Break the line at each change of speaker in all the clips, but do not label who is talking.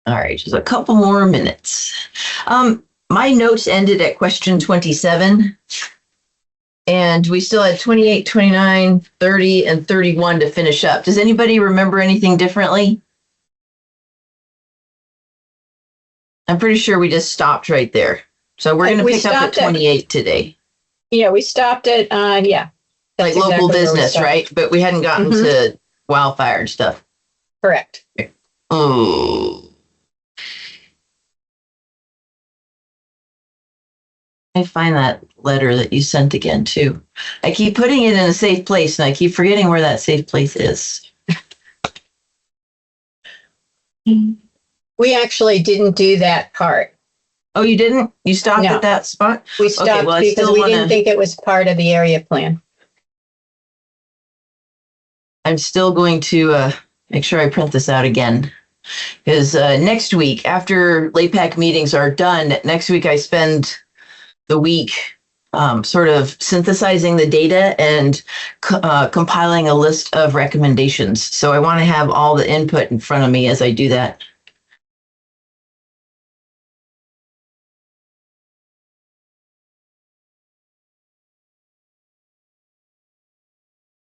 All right, just a couple more minutes. My notes ended at question 27, and we still had 28, 29, 30, and 31 to finish up. Does anybody remember anything differently? I'm pretty sure we just stopped right there. So we're going to pick up at 28 today.
Yeah, we stopped at, yeah.
Like local business, right? But we hadn't gotten to wildfire and stuff.
Correct.
Oh. I find that letter that you sent again, too. I keep putting it in a safe place, and I keep forgetting where that safe place is.
We actually didn't do that part.
Oh, you didn't? You stopped at that spot?
We stopped because we didn't think it was part of the area plan.
I'm still going to make sure I print this out again. Because next week, after LAPAC meetings are done, next week I spend the week sort of synthesizing the data and compiling a list of recommendations. So I want to have all the input in front of me as I do that.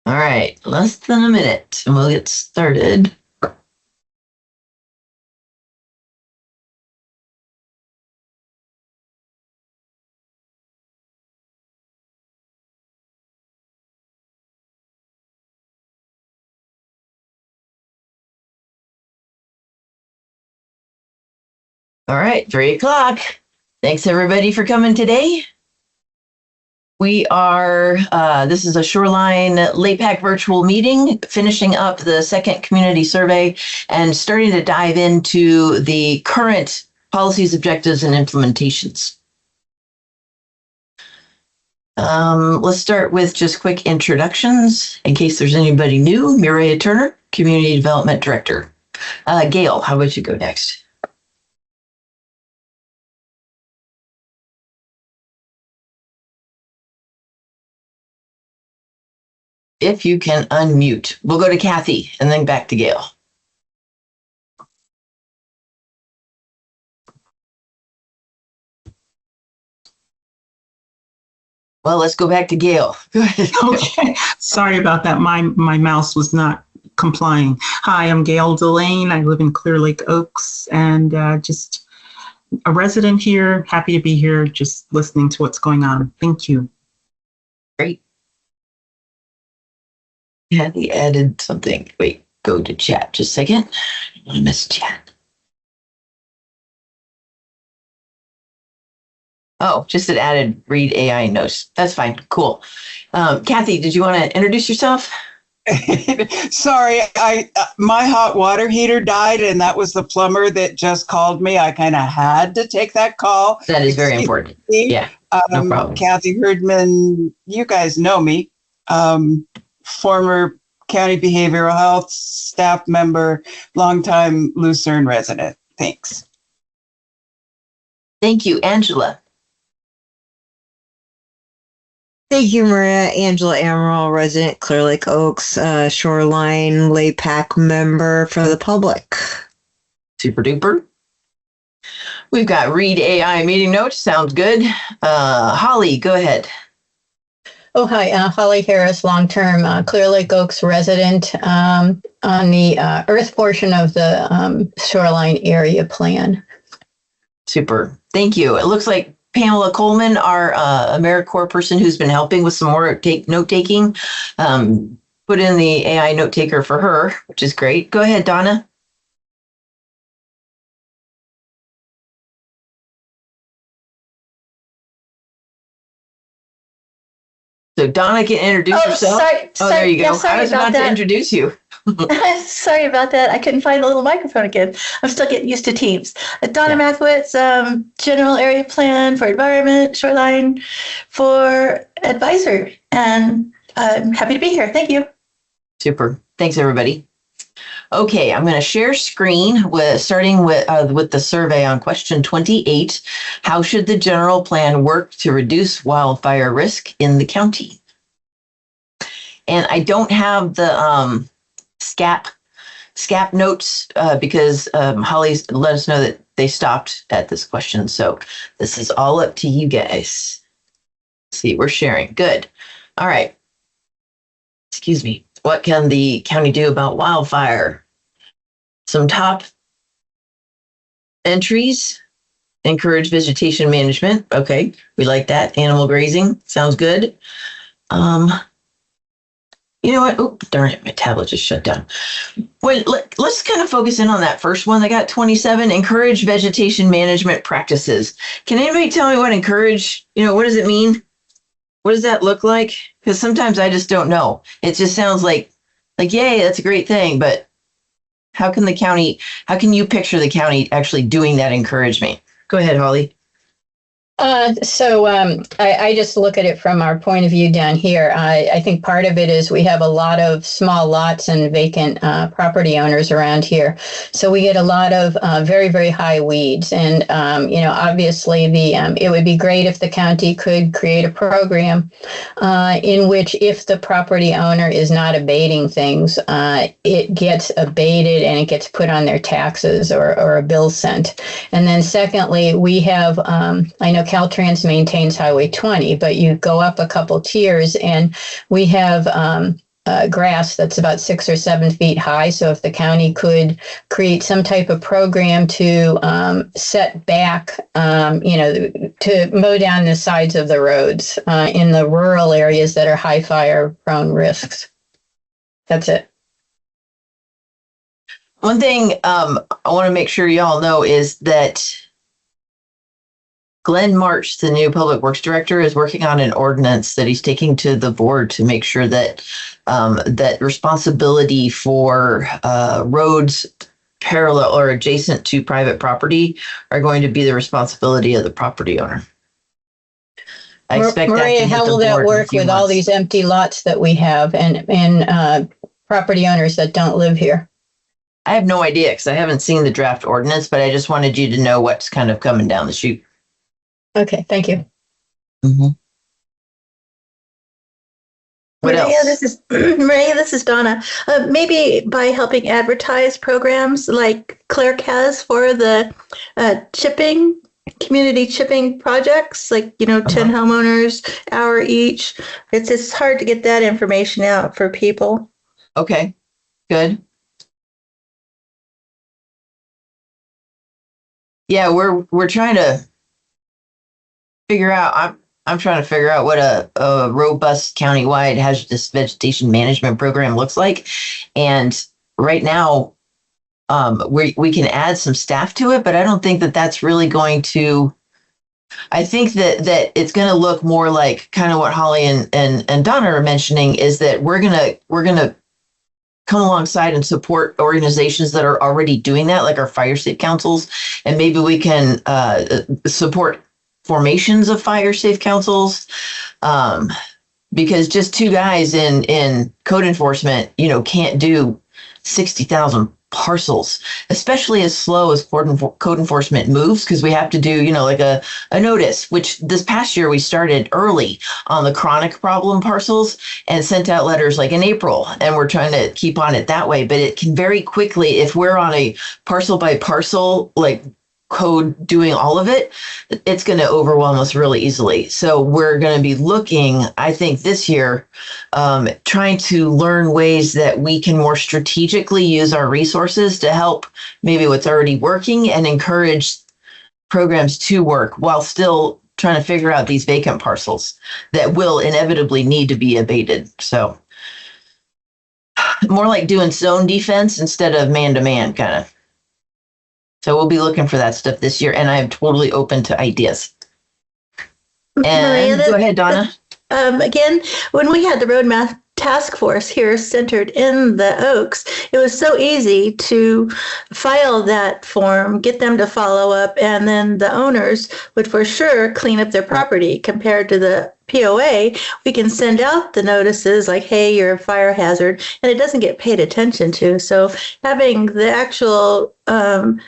All right, less than a minute and we'll get started. All right, 3 o'clock. Thanks everybody for coming today. We are, this is a Shoreline LAPAC virtual meeting, finishing up the second community survey and starting to dive into the current policies, objectives, and implementations. Let's start with just quick introductions in case there's anybody new. Mireya Turner, Community Development Director. Gail, how about you go next? If you can unmute. We'll go to Kathy and then back to Gail. Well, let's go back to Gail. Go ahead.
Okay. Sorry about that. My mouse was not complying. Hi, I'm Gail Delane. I live in Clear Lake Oaks and just a resident here. Happy to be here, just listening to what's going on. Thank you.
Great. Kathy added something. Wait, go to chat just a second. I missed chat. Oh, just it added read AI notes. That's fine. Cool. Kathy, did you want to introduce yourself?
Sorry, my hot water heater died, and that was the plumber that just called me. I kind of had to take that call.
That is very important. Yeah, no problem.
Kathy Herdman, you guys know me. Former County Behavioral Health staff member, longtime Lucerne resident. Thanks.
Thank you, Angela.
Thank you, Maria. Angela Amaral, resident, Clear Lake Oaks, Shoreline LAPAC member for the public.
Super duper. We've got read AI meeting notes. Sounds good. Holly, go ahead.
Oh, hi. Holly Harris, long-term Clear Lake Oaks resident on the earth portion of the Shoreline area plan.
Super. Thank you. It looks like Pamela Coleman, our AmeriCorps person who's been helping with some more note-taking, put in the AI note taker for her, which is great. Go ahead, Donna. So Donna can introduce herself. There you go. I was about to introduce you.
Sorry about that. I couldn't find the little microphone again. I'm still getting used to Teams. Donna Mathewitz, General Area Plan for Environment, Shoreline for Advisor. And I'm happy to be here. Thank you.
Super. Thanks, everybody. Okay, I'm going to share screen starting with the survey on question 28. How should the general plan work to reduce wildfire risk in the county? And I don't have the SCAP SCAP notes because Holly's let us know that they stopped at this question. So this is all up to you guys. Let's see, we're sharing. Good. All right. Excuse me. What can the county do about wildfire? Some top entries. Encourage vegetation management. Okay, we like that. Animal grazing. Sounds good. You know what? Oh, darn it. My tablet just shut down. Wait, let's kind of focus in on that first one. They got 27. Encourage vegetation management practices. Can anybody tell me what encourage, what does it mean? What does that look like? Because sometimes I just don't know. It just sounds like, yay, that's a great thing. But how can you picture the county actually doing that encouragement? Go ahead, Holly.
I just look at it from our point of view down here. I think part of it is we have a lot of small lots and vacant property owners around here. So we get a lot of very, very high weeds. And, obviously it would be great if the county could create a program in which if the property owner is not abating things, it gets abated and it gets put on their taxes or a bill sent. And then secondly, we have, I know Caltrans maintains Highway 20, but you go up a couple tiers and we have grass that's about 6 or 7 feet high. So if the county could create some type of program to set back, to mow down the sides of the roads in the rural areas that are high fire prone risks. That's it.
One thing I want to make sure y'all know is that Glenn March, the new Public Works Director, is working on an ordinance that he's taking to the board to make sure that that responsibility for roads parallel or adjacent to private property are going to be the responsibility of the property owner. I expect
Maria, how will that work with all these empty lots that we have and property owners that don't live here?
I have no idea because I haven't seen the draft ordinance, but I just wanted you to know what's kind of coming down the chute.
Okay, thank you.
Mm-hmm. What
Maria,
else?
This is Donna. Maybe by helping advertise programs like Clerk has for the community chipping projects, like 10 homeowners, hour each. It's hard to get that information out for people.
Okay, good. Yeah, we're trying to figure out. I'm trying to figure out what a robust countywide hazardous vegetation management program looks like, and right now, we can add some staff to it, but I don't think that that's really going to. I think that it's going to look more like kind of what Holly and Donna are mentioning is that we're gonna come alongside and support organizations that are already doing that, like our fire safe councils, and maybe we can support formations of fire safe councils, because just two guys in code enforcement, can't do 60,000 parcels, especially as slow as code enforcement moves, because we have to do, like a notice, which this past year we started early on the chronic problem parcels and sent out letters like in April, and we're trying to keep on it that way. But it can very quickly, if we're on a parcel by parcel, like code doing all of it, it's going to overwhelm us really easily. So we're going to be looking, I think this year, trying to learn ways that we can more strategically use our resources to help maybe what's already working and encourage programs to work while still trying to figure out these vacant parcels that will inevitably need to be abated. So more like doing zone defense instead of man-to-man kind of. So we'll be looking for that stuff this year, and I'm totally open to ideas. And
Maria,
go ahead, Donna.
Again, when we had the roadmap task force here centered in the Oaks, it was so easy to file that form, get them to follow up, and then the owners would for sure clean up their property. Compared to the POA, we can send out the notices like, hey, you're a fire hazard, and it doesn't get paid attention to. So having the actual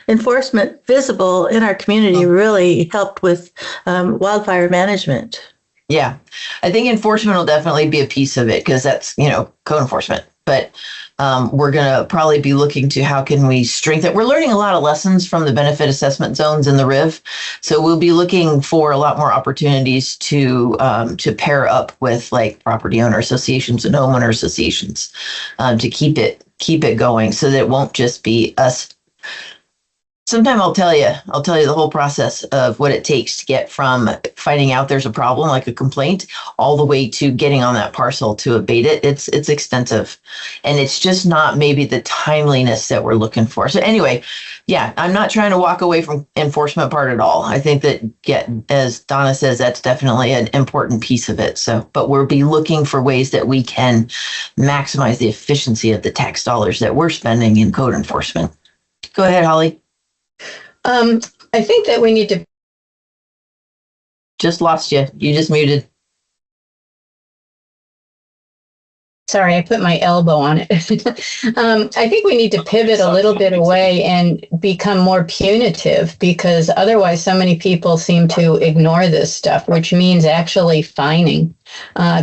enforcement visible in our community really helped with wildfire management. Yeah,
I think enforcement will definitely be a piece of it because that's, code enforcement. But we're going to probably be looking to how can we strengthen. We're learning a lot of lessons from the benefit assessment zones in the RIV. So we'll be looking for a lot more opportunities to pair up with like property owner associations and homeowner associations to keep it going so that it won't just be us. Sometime I'll tell you the whole process of what it takes to get from finding out there's a problem, like a complaint, all the way to getting on that parcel to abate it. It's extensive, and it's just not maybe the timeliness that we're looking for. So anyway, yeah, I'm not trying to walk away from enforcement part at all. I think that, yeah, as Donna says, that's definitely an important piece of it. So, but we'll be looking for ways that we can maximize the efficiency of the tax dollars that we're spending in code enforcement. Go ahead, Holly.
I think that we need to.
Just lost you. You just muted.
Sorry, I put my elbow on it. I think we need to pivot a little bit away and become more punitive, because otherwise so many people seem to ignore this stuff, which means actually fining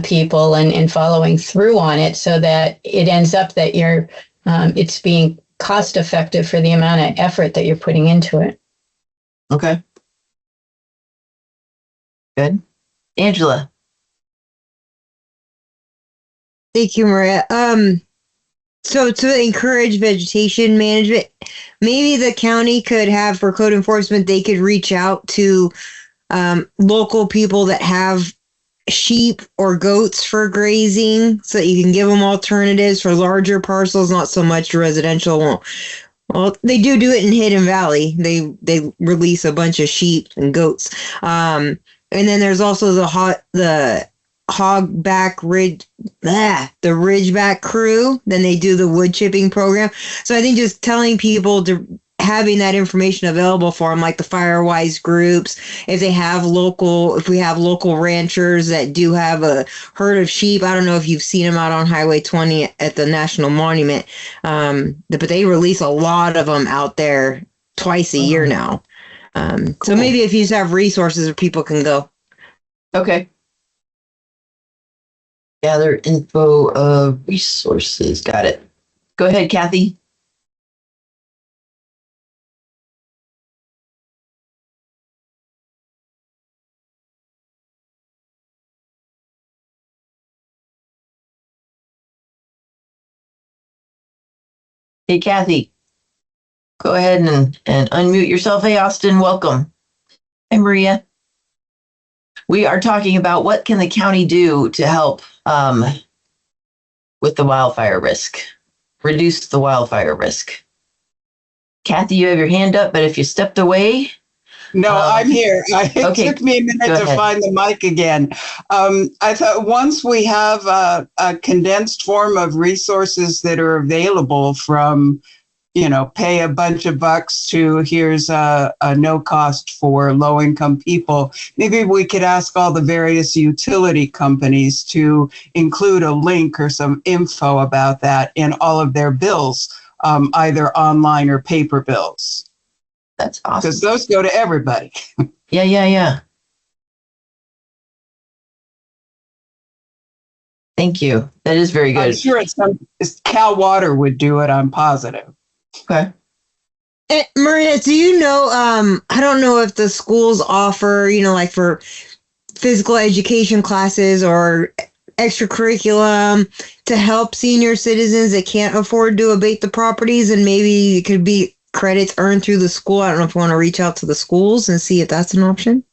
people and following through on it so that it ends up that it's being cost effective for the amount of effort that you're putting into it.
Okay. Good. Angela.
Thank you, Maria. So to encourage vegetation management, maybe the county could have, for code enforcement, they could reach out to local people that have sheep or goats for grazing, so that you can give them alternatives for larger parcels, not so much residential. Well, they do it in Hidden Valley. They release a bunch of sheep and goats. And then there's also the hogback the ridgeback crew. Then they do the wood chipping program. So I think just telling people to having that information available for them, like the Firewise groups, if we have local ranchers that do have a herd of sheep. I don't know if you've seen them out on Highway 20 at the National Monument, but they release a lot of them out there twice a year now. Cool. So maybe if you just have resources where people can go.
Okay. Gather info of resources. Got it. Go ahead, Kathy. Hey, Kathy, go ahead and unmute yourself. Hey, Austin, welcome. Hey, Maria. We are talking about what can the county do to help with the wildfire risk, reduce the wildfire risk. Kathy, you have your hand up, but if you stepped away.
No, I'm here. It took me a minute to find the mic again. I thought once we have a condensed form of resources that are available, from, pay a bunch of bucks to here's a no cost for low income people, maybe we could ask all the various utility companies to include a link or some info about that in all of their bills, either online or paper bills.
That's awesome.
Because those go to everybody.
Yeah. Thank you. That is very good.
I'm sure Cal Water would do it, I'm positive.
Okay.
Maria, do you know, I don't know if the schools offer, like for physical education classes or extracurriculum to help senior citizens that can't afford to abate the properties, and maybe it could be credits earned through the school. I don't know if you want to reach out to the schools and see if that's an option.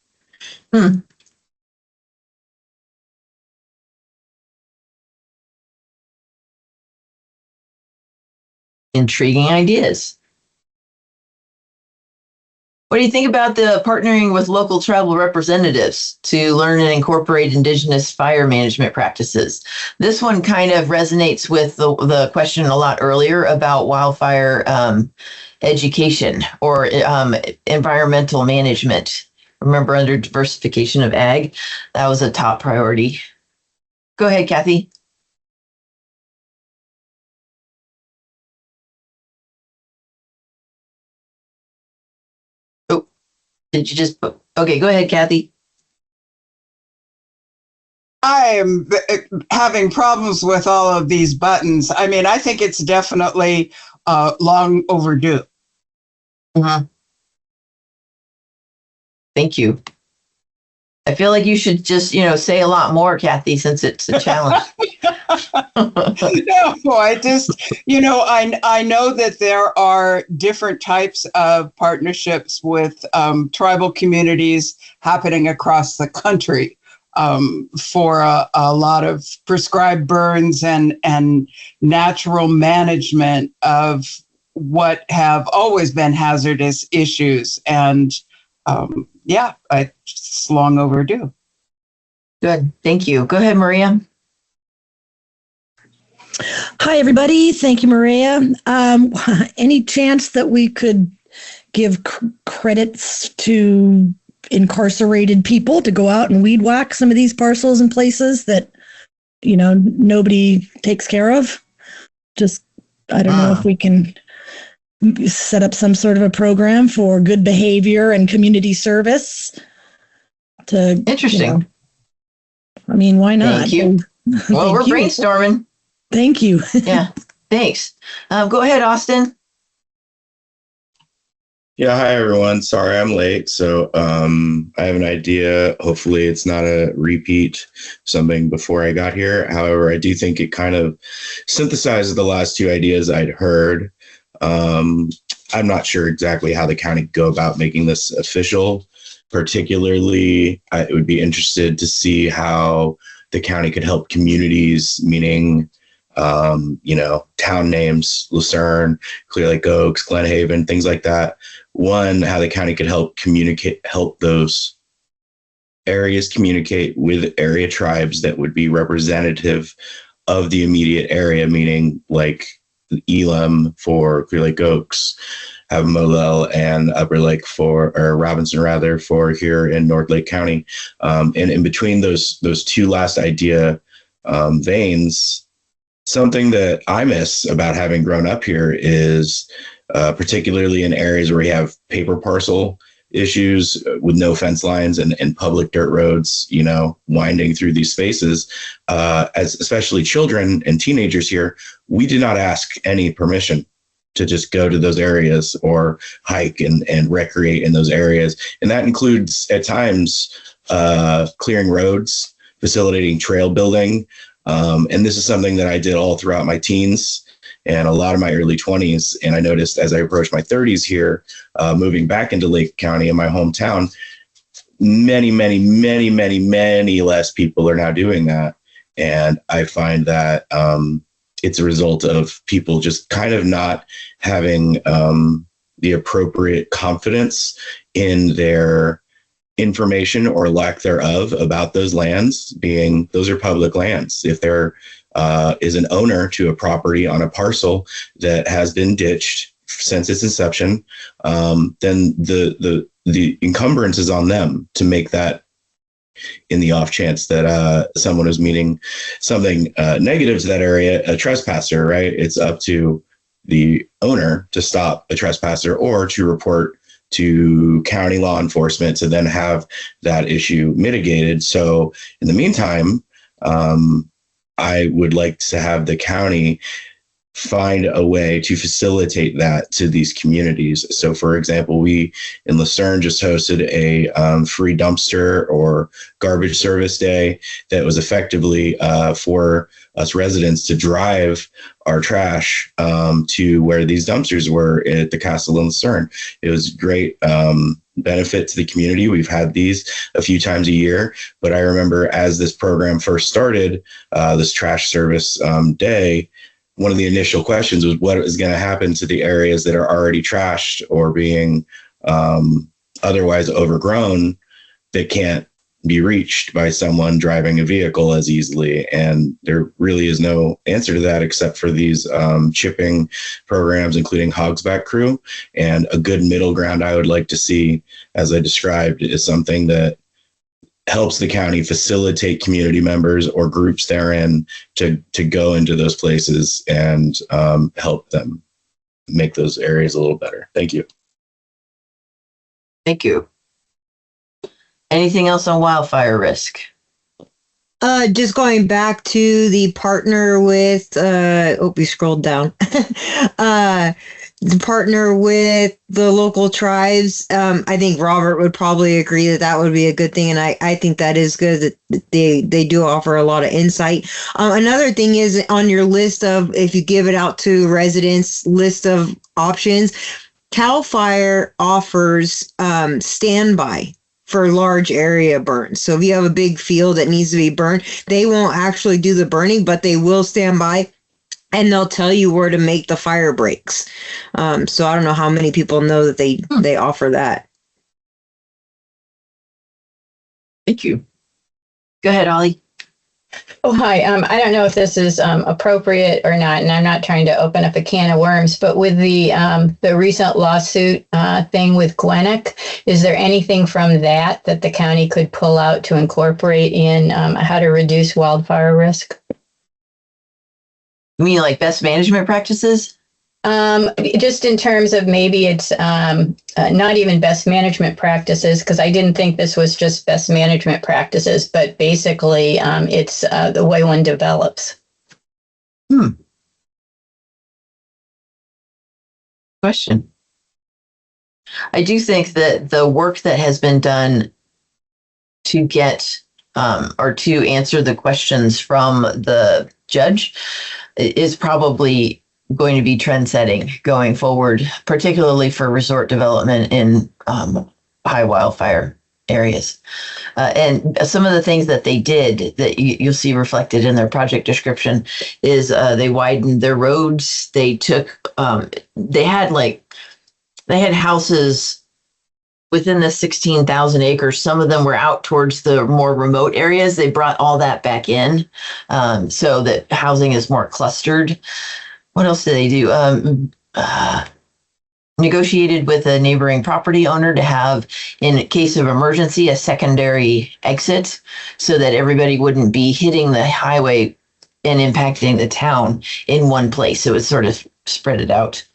Intriguing ideas. What do you think about the partnering with local tribal representatives to learn and incorporate indigenous fire management practices? This one kind of resonates with the question a lot earlier about wildfire education or environmental management. Remember, under diversification of ag, that was a top priority. Go ahead, Kathy. Did you just, okay, go ahead, Kathy.
I am having problems with all of these buttons. I mean, I think it's definitely long overdue.
Thank you. I feel like you should just, say a lot more, Kathy, since it's a challenge.
No, I just, I know that there are different types of partnerships with tribal communities happening across the country for a lot of prescribed burns and natural management of what have always been hazardous issues. And it's long overdue.
Good. Thank you. Go ahead, Maria.
Hi, everybody. Thank you, Maria. Any chance that we could give credits to incarcerated people to go out and weed whack some of these parcels and places that, nobody takes care of? Just, I don't know if we can set up some sort of a program for good behavior and community service.
Interesting.
Why not?
Thank you. Well, we're brainstorming.
Thank you.
Yeah, thanks. Go ahead, Austin.
Yeah, hi everyone. Sorry I'm late. So I have an idea. Hopefully it's not a repeat something before I got here. However, I do think it kind of synthesizes the last two ideas I'd heard. I'm not sure exactly how the county go about making this official. Particularly, I would be interested to see how the county could help communities, meaning town names, Lucerne, Clear Lake Oaks, Glen Haven, things like that. One, how the county could help those areas communicate with area tribes that would be representative of the immediate area, meaning like Elam for Clear Lake Oaks, have Molell and Upper Lake or Robinson rather, for here in North Lake County. And in between those two last idea veins, something that I miss about having grown up here is particularly in areas where we have paper parcel issues with no fence lines and public dirt roads, winding through these spaces, as especially children and teenagers here, we do not ask any permission to just go to those areas or hike and recreate in those areas. And that includes at times clearing roads, facilitating trail building. And this is something that I did all throughout my teens and a lot of my early 20s. And I noticed as I approached my 30s here, moving back into Lake County in my hometown, many less people are now doing that. And I find that it's a result of people just kind of not having the appropriate confidence in their information or lack thereof about those lands, being those are public lands. If there is an owner to a property on a parcel that has been ditched since its inception, then the encumbrance is on them to make that, in the off chance that someone is meaning something negative to that area, a trespasser, right? It's up to the owner to stop a trespasser or to report to county law enforcement to then have that issue mitigated. So in the meantime, I would like to have the county find a way to facilitate that to these communities. So for example, we in Lucerne just hosted a free dumpster or garbage service day that was effectively for us residents to drive our trash to where these dumpsters were at the Castle in Lucerne. It was great benefit to the community. We've had these a few times a year, but I remember as this program first started, this trash service day, one of the initial questions was what is going to happen to the areas that are already trashed or being otherwise overgrown that can't be reached by someone driving a vehicle as easily. And there really is no answer to that except for these chipping programs, including Hogsback Crew. And a good middle ground I would like to see, as I described, is something that helps the county facilitate community members or groups therein to go into those places and help them make those areas a little better. Thank you.
Thank you. Anything else on wildfire risk?
Just going back to the partner with, we scrolled down. The partner with the local tribes. I think Robert would probably agree that that would be a good thing. And I think that is good that they do offer a lot of insight. Another thing is on your list of, if you give it out to residents, list of options, CAL FIRE offers standby for large area burns. So if you have a big field that needs to be burned, they won't actually do the burning, but they will stand by and they'll tell you where to make the fire breaks. So I don't know how many people know that they offer that.
Thank you. Go ahead, Holly.
Oh, hi. I don't know if this is appropriate or not, and I'm not trying to open up a can of worms, but with the recent lawsuit thing with Gwinnett, is there anything from that the county could pull out to incorporate in how to reduce wildfire risk?
You mean like best management practices?
Just in terms of maybe it's not even best management practices, because I didn't think this was just best management practices, but basically it's the way one develops.
Question. I do think that the work that has been done to get or to answer the questions from the judge is probably going to be trend setting going forward, particularly for resort development in high wildfire areas. And some of the things that they did that you'll see reflected in their project description is they widened their roads. They took, they had houses within the 16,000 acres. Some of them were out towards the more remote areas. They brought all that back in so that housing is more clustered. What else did they do? Negotiated with a neighboring property owner to have, in case of emergency, a secondary exit so that everybody wouldn't be hitting the highway and impacting the town in one place. So it sort of spread it out,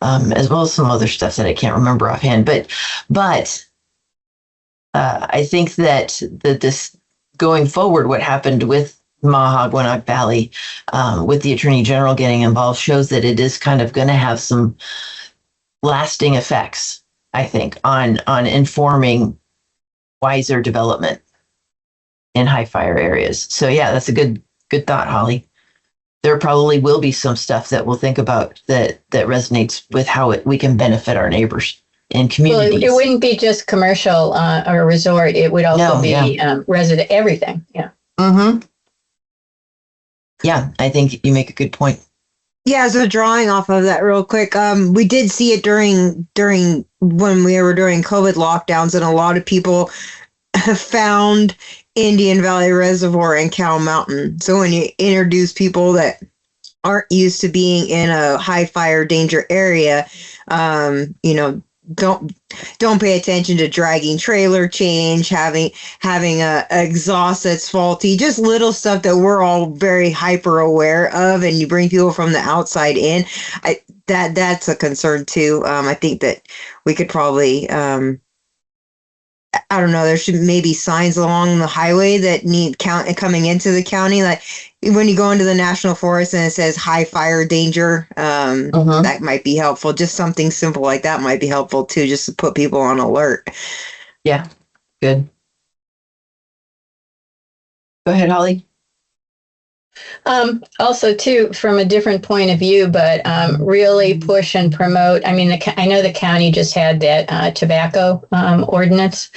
as well as some other stuff that I can't remember offhand. But I think that this going forward, what happened with Gwinnett Valley, with the Attorney General getting involved, shows that it is kind of going to have some lasting effects, I think, on informing wiser development in high fire areas. So yeah, that's a good thought, Holly. There probably will be some stuff that we'll think about that resonates with how we can benefit our neighbors and communities.
Well, it wouldn't be just commercial or resort. It would also be resident, everything. Yeah.
Mm-hmm. Yeah, I think you make a good point.
Yeah, so drawing off of that real quick, we did see it during when we were doing COVID lockdowns, and a lot of people found Indian Valley Reservoir and Cow Mountain. So when you introduce people that aren't used to being in a high fire danger area, don't pay attention to dragging trailer change, having a exhaust that's faulty, just little stuff that we're all very hyper aware of, and you bring people from the outside in. That's a concern too. I think that we could probably I don't know, there should maybe signs along the highway that need coming into the county, like when you go into the national forest and it says high fire danger, that might be helpful. Just something simple like that might be helpful too, just to put people on alert.
Yeah, good. Go ahead, Holly.
Also, too, from a different point of view, but really push and promote. I mean, I know the county just had that tobacco ordinance,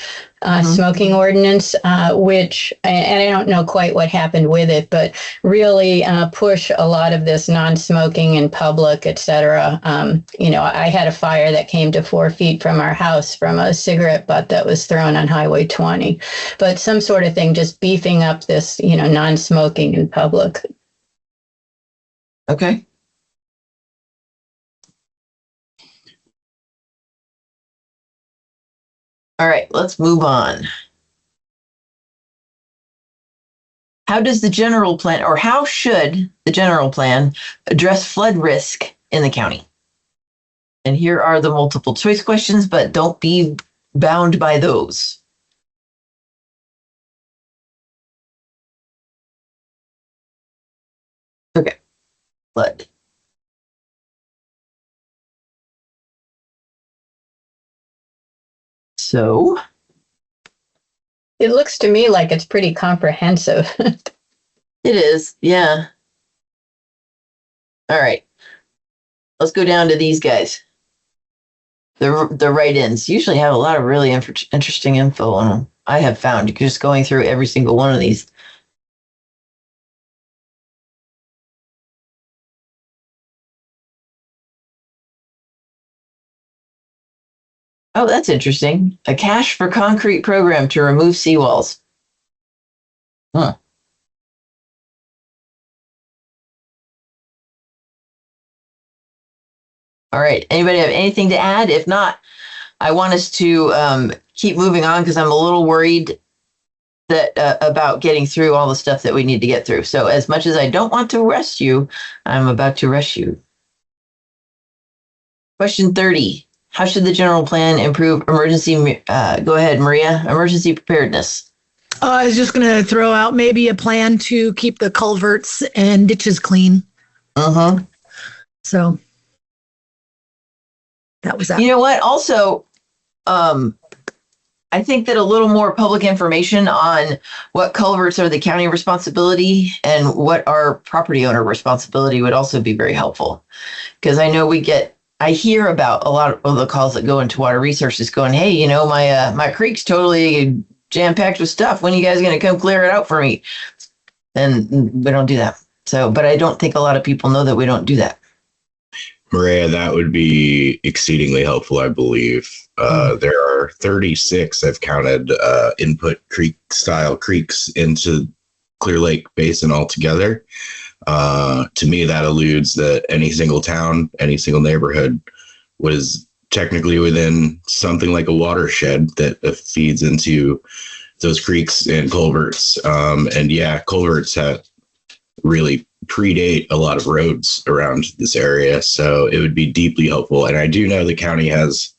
smoking ordinance, which, and I don't know quite what happened with it, but really push a lot of this non-smoking in public, et cetera. I had a fire that came to 4 feet from our house from a cigarette butt that was thrown on Highway 20. But some sort of thing, just beefing up this, non-smoking in public.
Okay. All right, let's move on. How does the general plan, or how should the general plan address flood risk in the county? And here are the multiple choice questions, but don't be bound by those. flood. So
It looks to me like it's pretty comprehensive.
it is, yeah. All right. Let's go down to these guys. The write-ins usually have a lot of really interesting info on them. I have found just going through every single one of these. Oh, that's interesting. A cash for concrete program to remove seawalls. Huh. All right. Anybody have anything to add? If not, I want us to keep moving on because I'm a little worried that about getting through all the stuff that we need to get through. So as much as I don't want to rush you, I'm about to rush you. Question 30. How should the general plan improve emergency? Go ahead, Maria. Emergency preparedness.
I was just going to throw out maybe a plan to keep the culverts and ditches clean.
Uh-huh.
So that was that.
You know what? Also, I think that a little more public information on what culverts are the county responsibility and what are property owner responsibility would also be very helpful. Because I know I hear about a lot of the calls that go into water resources going, hey, you know, my creek's totally jam-packed with stuff. When are you guys going to come clear it out for me? And we don't do that. So, but I don't think a lot of people know that we don't do that.
Maria, that would be exceedingly helpful, I believe. There are 36, I've counted, input creek-style creeks into Clear Lake Basin altogether. To me, that alludes that any single town, any single neighborhood was technically within something like a watershed that feeds into those creeks and culverts. And yeah, culverts have really predate a lot of roads around this area, so it would be deeply helpful. And I do know the county has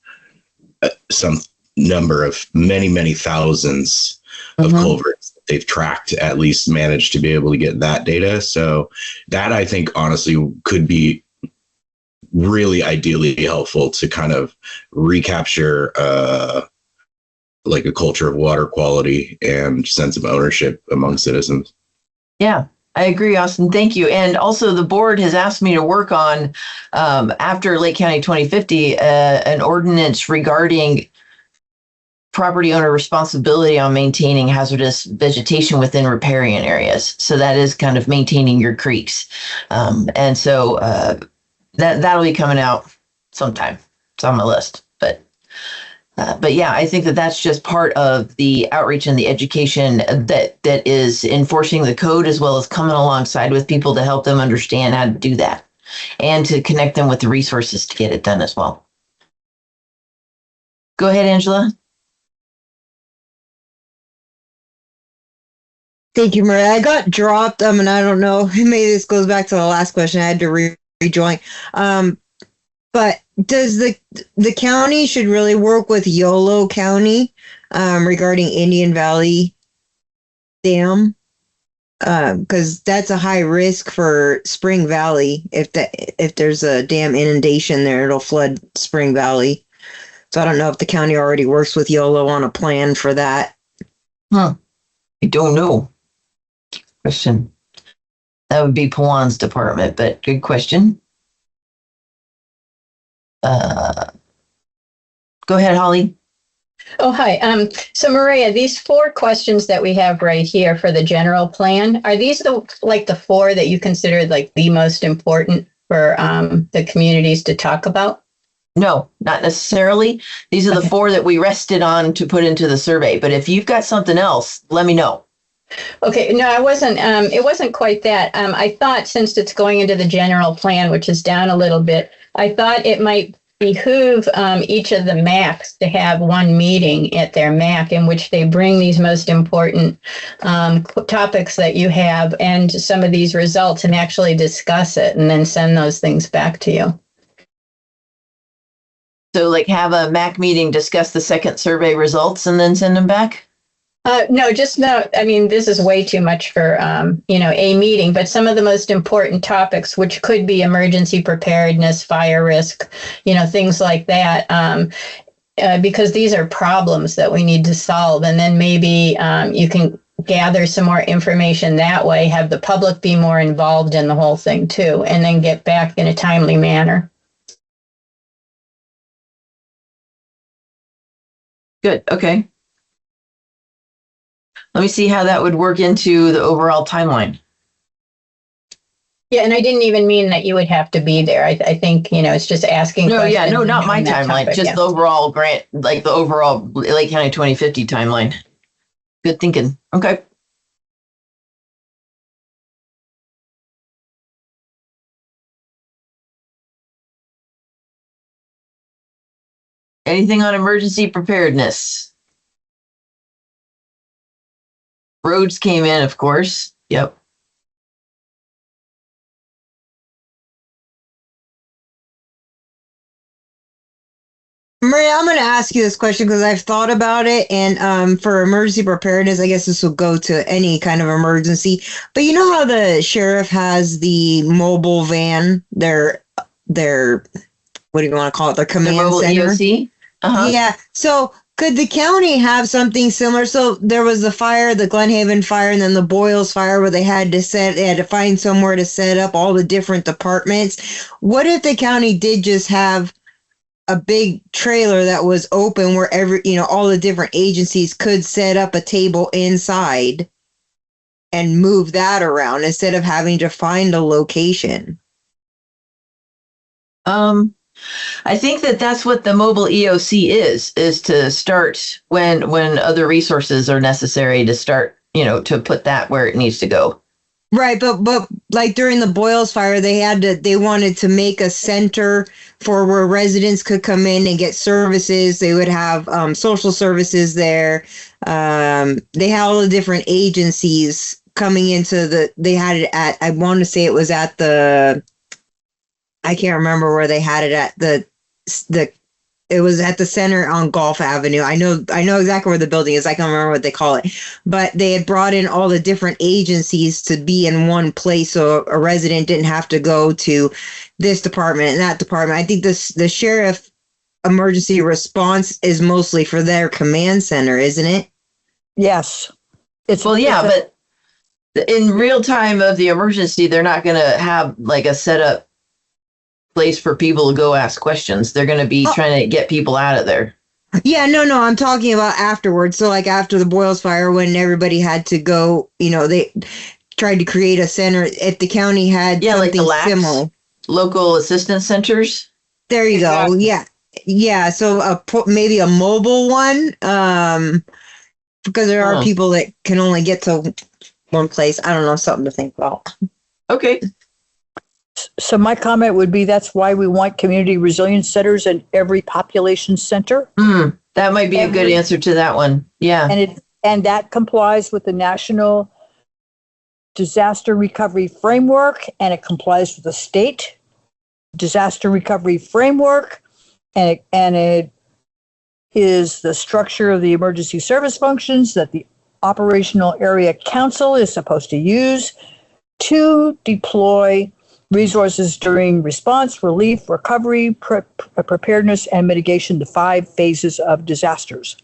some number of many thousands of culverts that they've tracked, at least managed to be able to get that data. So that, I think, honestly could be really ideally helpful to kind of recapture like a culture of water quality and sense of ownership among citizens.
Yeah, I agree, Austin. Thank you. And also the board has asked me to work on, after Lake County 2050, an ordinance regarding property owner responsibility on maintaining hazardous vegetation within riparian areas. So that is kind of maintaining your creeks. And so that'll be coming out sometime. It's on my list. But yeah, I think that that's just part of the outreach and the education that is enforcing the code, as well as coming alongside with people to help them understand how to do that and to connect them with the resources to get it done as well. Go ahead, Angela.
Thank you, Maria. I got dropped, and I don't know, maybe this goes back to the last question. I had to rejoin. But does the county should really work with Yolo County regarding Indian Valley Dam? Because that's a high risk for Spring Valley. If there's a dam inundation there, it'll flood Spring Valley. So I don't know if the county already works with Yolo on a plan for that.
I don't know. Question. That would be Pawan's department, but good question. Go ahead, Holly.
Oh, hi. So Maria, these 4 questions that we have right here for the general plan, are these the 4 that you consider like the most important for the communities to talk about?
No, not necessarily. These are the 4 that we rested on to put into the survey. But if you've got something else, let me know.
Okay, no, I wasn't. It wasn't quite that. I thought since it's going into the general plan, which is down a little bit, I thought it might behoove each of the MACs to have one meeting at their MAC in which they bring these most important topics that you have and some of these results and actually discuss it and then send those things back to you.
So like have a MAC meeting, discuss the second survey results and then send them back?
No, just no. I mean, this is way too much for, a meeting, but some of the most important topics, which could be emergency preparedness, fire risk, things like that, because these are problems that we need to solve. And then maybe you can gather some more information that way, have the public be more involved in the whole thing too, and then get back in a timely manner.
Good. Okay. Let me see how that would work into the overall timeline.
Yeah, and I didn't even mean that you would have to be there. I think, it's just asking
No,
questions.
yeah, no, not my timeline,
topic,
just the overall grant, like the overall Lake County 2050 timeline. Good thinking. Okay. Anything on emergency preparedness? Roads came in, of course. Yep.
Maria, I'm going to ask you this question because I've thought about it. And for emergency preparedness, I guess this will go to any kind of emergency. But you know how the sheriff has the mobile van, their what do you want to call it? Their command center.
EOC? Uh-huh.
Yeah. So could the county have something similar? So there was the fire, the Glenhaven fire, and then the Boyles fire where they had to find somewhere to set up all the different departments. What if the county did just have a big trailer that was open where all the different agencies could set up a table inside and move that around instead of having to find a location?
I think that's what the mobile EOC is to start when other resources are necessary to start, to put that where it needs to go.
Right, but like during the Boyles fire, they wanted to make a center for where residents could come in and get services. They would have social services there. They had all the different agencies coming into they had it at, I want to say it was at I can't remember where they had it at it was at the center on Gulf Avenue. I know exactly where the building is. I can't remember what they call it, but they had brought in all the different agencies to be in one place. So a resident didn't have to go to this department and that department. I think the sheriff emergency response is mostly for their command center, isn't it?
Yes.
But in real time of the emergency, they're not going to have like a setup place for people to go ask questions. They're going to be trying to get people out of there.
Yeah, no, I'm talking about afterwards. So like after the Boyles fire, when everybody had to go, they tried to create a center. If the county had something
like the LAPs,
similar,
local assistance centers.
There you go. Yeah. So maybe a mobile one, because there are people that can only get to one place. I don't know, something to think about.
Okay.
So my comment would be that's why we want community resilience centers in every population center.
That might be a good answer to that one. Yeah.
And that complies with the National Disaster Recovery Framework, and it complies with the state disaster recovery framework, and it is the structure of the emergency service functions that the operational area council is supposed to use to deploy resources during response, relief, recovery, preparedness, and mitigation, the 5 phases of disasters.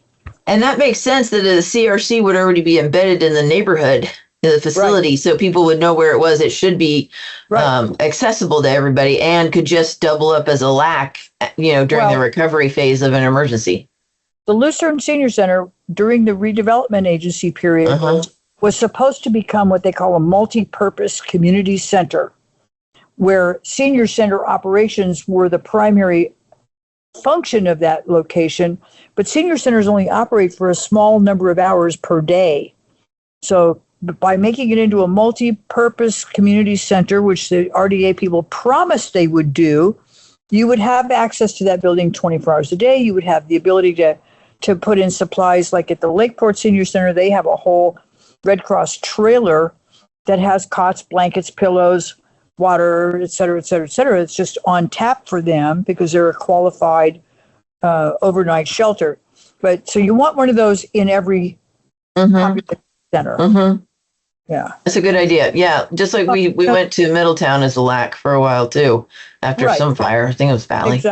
And that makes sense that the CRC would already be embedded in the neighborhood, in the facility, right. So people would know where it was. It should be accessible to everybody and could just double up as a LAC, during the recovery phase of an emergency.
The Lucerne Senior Center, during the redevelopment agency period, was supposed to become what they call a multi-purpose community center, where senior center operations were the primary function of that location, but senior centers only operate for a small number of hours per day. So by making it into a multi-purpose community center, which the RDA people promised they would do, you would have access to that building 24 hours a day. You would have the ability to put in supplies. Like at the Lakeport Senior Center, they have a whole Red Cross trailer that has cots, blankets, pillows, water, et cetera, et cetera, et cetera. It's just on tap for them because they're a qualified overnight shelter. But so you want one of those in every population center.
Mm-hmm.
Yeah.
That's a good idea. Yeah. Just like we went to Middletown as a LAC for a while too, after
Right.
some fire. I think it was Valley.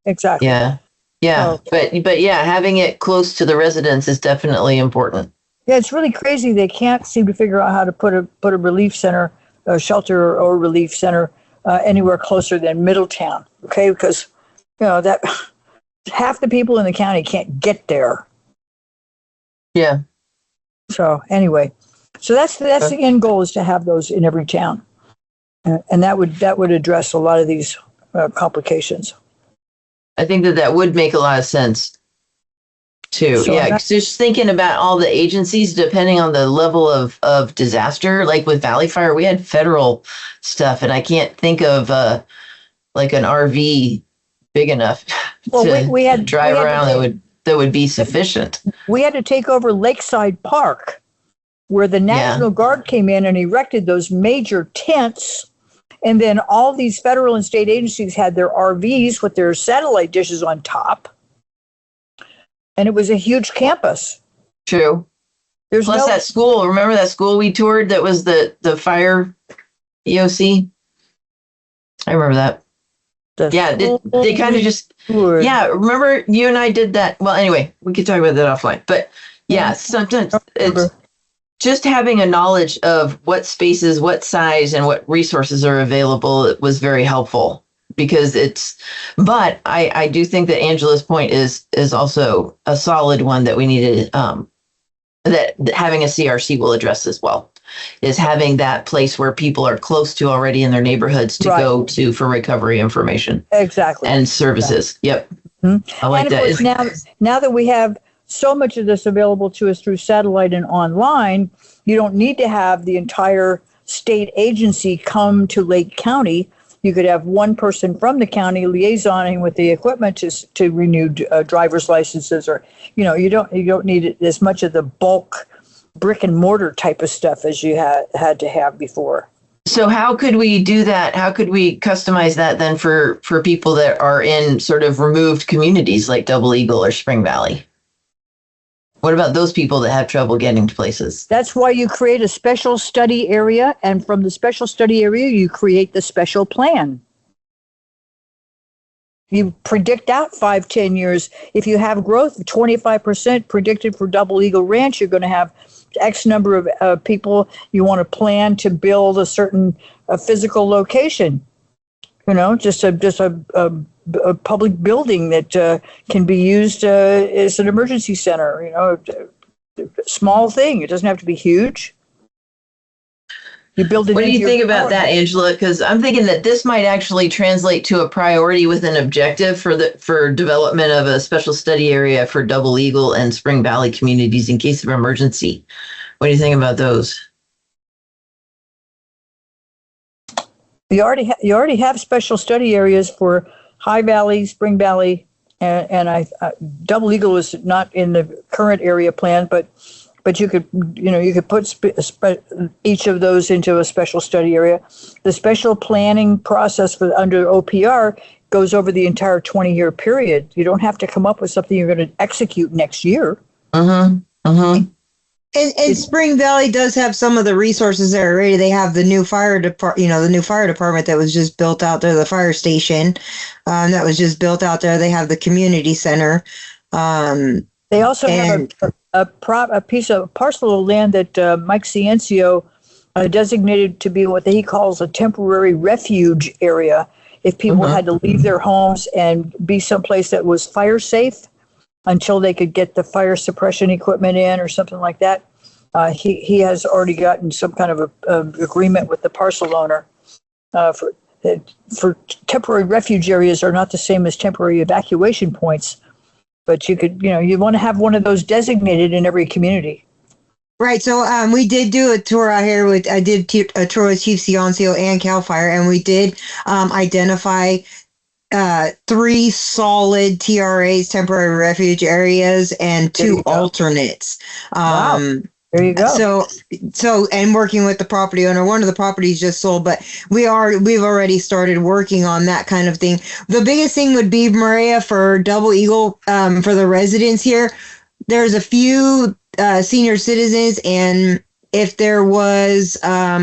Exactly.
Yeah. Yeah. But yeah, having it close to the residents is definitely important.
Yeah, it's really crazy. They can't seem to figure out how to put a relief center, a shelter or relief center anywhere closer than Middletown. Okay, because that half the people in the county can't get there.
Yeah.
So anyway, that's the end goal, is to have those in every town, and that would address a lot of these complications.
I think that would make a lot of sense too.
So
yeah, just thinking about all the agencies, depending on the level of disaster. Like with Valley Fire, we had federal stuff, and I can't think of like an RV big enough
we had
drive around that would be sufficient.
We had to take over Lakeside Park, where the National Guard came in and erected those major tents. And then all these federal and state agencies had their RVs with their satellite dishes on top. And it was a huge campus.
True. Plus that school, remember that school we toured that was the fire EOC? I remember that. They kind of just, remember you and I did that. Well, anyway, we could talk about that offline. But yeah, sometimes it's just having a knowledge of what spaces, what size, and what resources are available was very helpful, because but I do think that Angela's point is also a solid one that we needed, that having a CRC will address as well, is having that place where people are close to already in their neighborhoods to go to for recovery information.
Exactly.
And services. Yep.
Mm-hmm. I like that. Course, now that we have so much of this available to us through satellite and online, you don't need to have the entire state agency come to Lake County. You could have one person from the county liaisoning with the equipment to renew driver's licenses, or you don't need as much of the bulk brick and mortar type of stuff as you had to have before.
So how could we do that? How could we customize that then for people that are in sort of removed communities like Double Eagle or Spring Valley? What about those people that have trouble getting to places?
That's why you create a special study area, and from the special study area, you create the special plan. You predict out 5-10 years. If you have growth of 25% predicted for Double Eagle Ranch, you're going to have X number of people. You want to plan to build a certain physical location. Just a public building that can be used as an emergency center. Small thing. It doesn't have to be huge. You build it.
What do you think about that, Angela? Because I'm thinking that this might actually translate to a priority with an objective for development of a special study area for Double Eagle and Spring Valley communities in case of emergency. What do you think about those?
You already have special study areas for High Valley, Spring Valley, and Double Eagle is not in the current area plan, but you could put each of those into a special study area. The special planning process under OPR goes over the entire 20-year period. You don't have to come up with something you're going to execute next year.
And Spring Valley does have some of the resources there already. They have the new fire department that was just built out there, the fire station that was just built out there. They have the community center.
They also have a parcel of land that Mike Ciencio designated to be what he calls a temporary refuge area. If people had to leave their homes and be someplace that was fire safe until they could get the fire suppression equipment in or something like that. He has already gotten some kind of a agreement with the parcel owner for temporary refuge areas are not the same as temporary evacuation points, but you want to have one of those designated in every community.
Right. So we did do a tour out here I did a tour with Chief Ciencio and CAL FIRE, and we did identify 3 solid TRAs, temporary refuge areas, and 2 alternates.
Wow. There you go.
So, and working with the property owner, one of the properties just sold, but we've already started working on that kind of thing. The biggest thing would be, Maria, for Double Eagle, for the residents here, there's a few senior citizens, and if there was,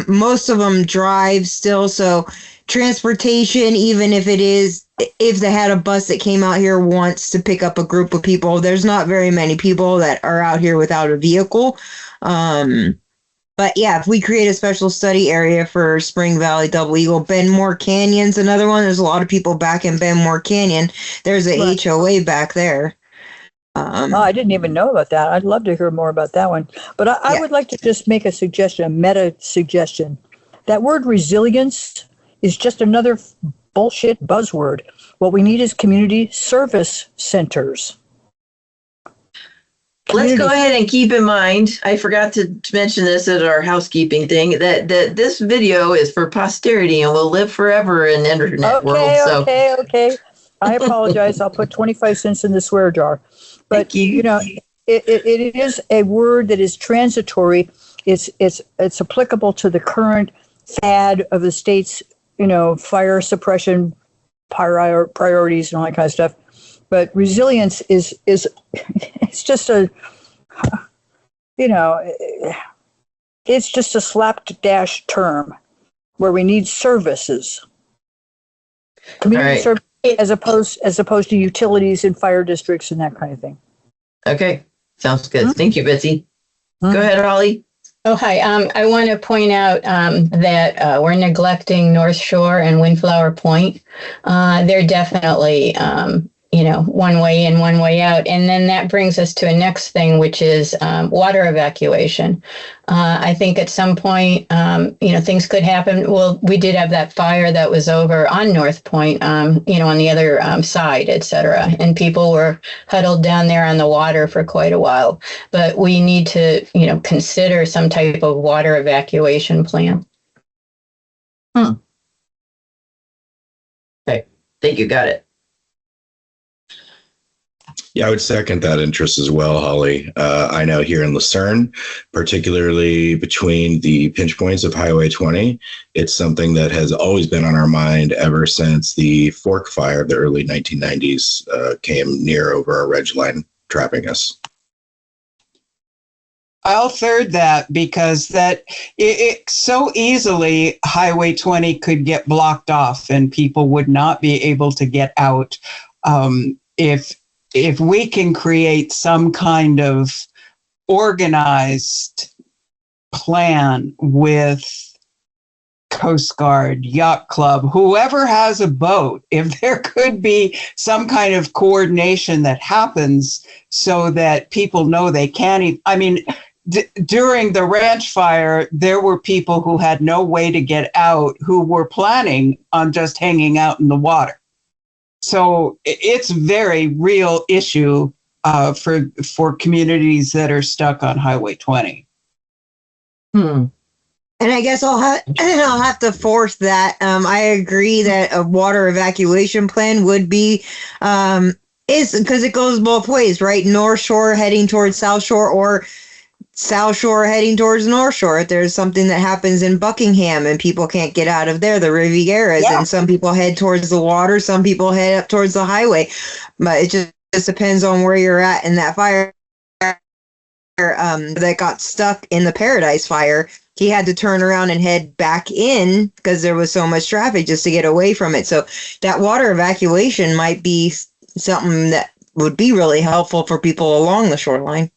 most of them drive still, so transportation, even if they had a bus that came out here once to pick up a group of people, there's not very many people that are out here without a vehicle. But yeah, if we create a special study area for Spring Valley, Double Eagle, Benmore Canyon's another one. There's a lot of people back in Benmore Canyon. There's a HOA back there.
I didn't even know about that. I'd love to hear more about that one. But I would like to just make a suggestion, a meta suggestion. That word resilience is just another bullshit buzzword. What we need is community service centers.
Let's go ahead and keep in mind, I forgot to mention this at our housekeeping thing, that this video is for posterity and will live forever in the internet world. So.
Okay. I apologize. I'll put 25 cents in the swear jar. But, you know, it is a word that is transitory. It's applicable to the current fad of the state's, you know, fire suppression priorities and all that kind of stuff. But resilience is it's just a, you know, it's just a slapdash term where we need services, community service, as opposed to utilities and fire districts and that kind of thing.
Okay, sounds good. Thank you, Betsy. Go ahead, Holly.
Oh, hi. I want to point out that we're neglecting North Shore and Windflower Point. They're definitely, you know, one way in, one way out. And then that brings us to a next thing, which is water evacuation. I think at some point, you know, things could happen. Well, we did have that fire that was over on North Point, you know, on the other side, et cetera. And people were huddled down there on the water for quite a while. But we need to, you know, consider some type of water evacuation plan.
Okay, think you got it.
Yeah, I would second that interest as well, Holly. I know here in Lucerne, particularly between the pinch points of Highway 20, it's something that has always been on our mind ever since the Fork Fire of the early 1990s came near over our ridge line, trapping us.
I'll third that, because that it so easily Highway 20 could get blocked off and people would not be able to get out if we can create some kind of organized plan with Coast Guard, Yacht Club, whoever has a boat, if there could be some kind of coordination that happens so that people know they can't. I mean, during the ranch fire, there were people who had no way to get out who were planning on just hanging out in the water. So it's a very real issue for communities that are stuck on Highway 20.
And I guess I'll have to force that. I agree that a water evacuation plan would be is because it goes both ways, right? North Shore heading towards South Shore, or South Shore heading towards North Shore. If there's something that happens in Buckingham and people can't get out of there, the Rivieras, and some people head towards the water, some people head up towards the highway. But it just depends on where you're at in that fire. That got stuck in the Paradise Fire, he had to turn around and head back in because there was so much traffic just to get away from it. So that water evacuation might be something that would be really helpful for people along the shoreline.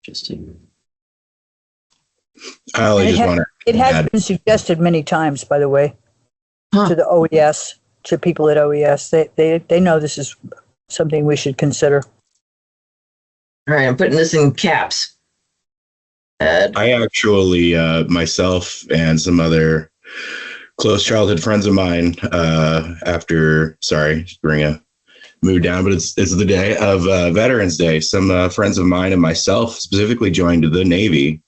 Interesting.
It has been suggested many times, by the way, to the OES, to people at OES. They know this is something we should consider.
All right, I'm putting this in caps.
I actually, myself and some other close childhood friends of mine, moved down, but it's the day of Veterans Day. Some friends of mine and myself specifically joined the Navy,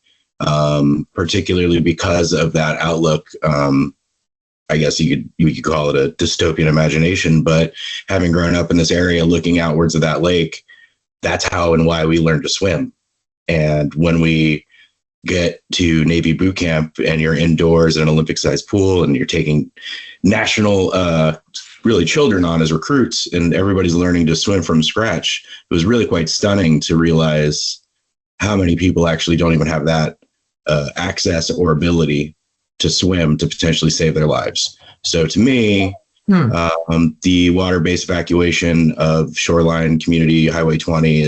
particularly because of that outlook. I guess you could call it a dystopian imagination, but having grown up in this area, looking outwards of that lake, that's how and why we learned to swim. And when we get to Navy boot camp and you're indoors in an Olympic-sized pool and you're taking national really children on as recruits and everybody's learning to swim from scratch, it was really quite stunning to realize how many people actually don't even have that access or ability to swim to potentially save their lives. So to me, the water-based evacuation of Shoreline Community Highway 20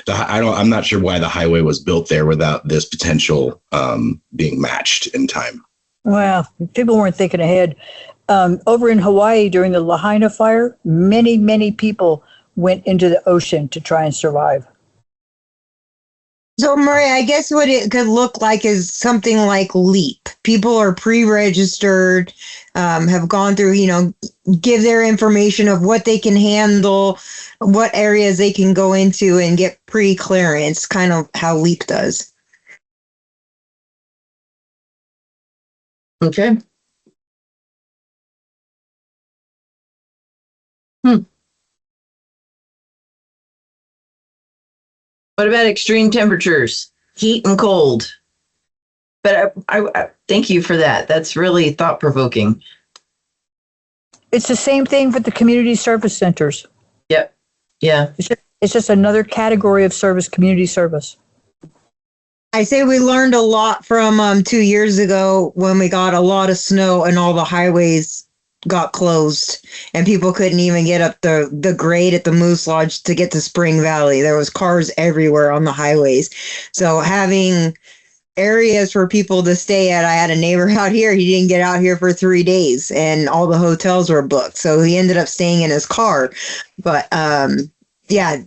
I'm not sure why the highway was built there without this potential being matched in time.
Well, people weren't thinking ahead. Over in Hawaii during the Lahaina fire, many people went into the ocean to try and survive.
So, Maria, I guess what it could look like is something like LEAP. People are pre-registered, have gone through, give their information of what they can handle, what areas they can go into and get pre-clearance, kind of how LEAP does.
Okay. What about extreme temperatures, heat and cold? But I thank you for that. That's really thought-provoking.
It's the same thing with the community service centers.
Yep. Yeah.
It's just another category of service, community service.
I say we learned a lot from 2 years ago when we got a lot of snow and all the highways got closed and people couldn't even get up the grade at the Moose Lodge to get to Spring Valley. There was cars everywhere on the highways. So having areas for people to stay at, I had a neighbor out here, he didn't get out here for 3 days and all the hotels were booked. So he ended up staying in his car. But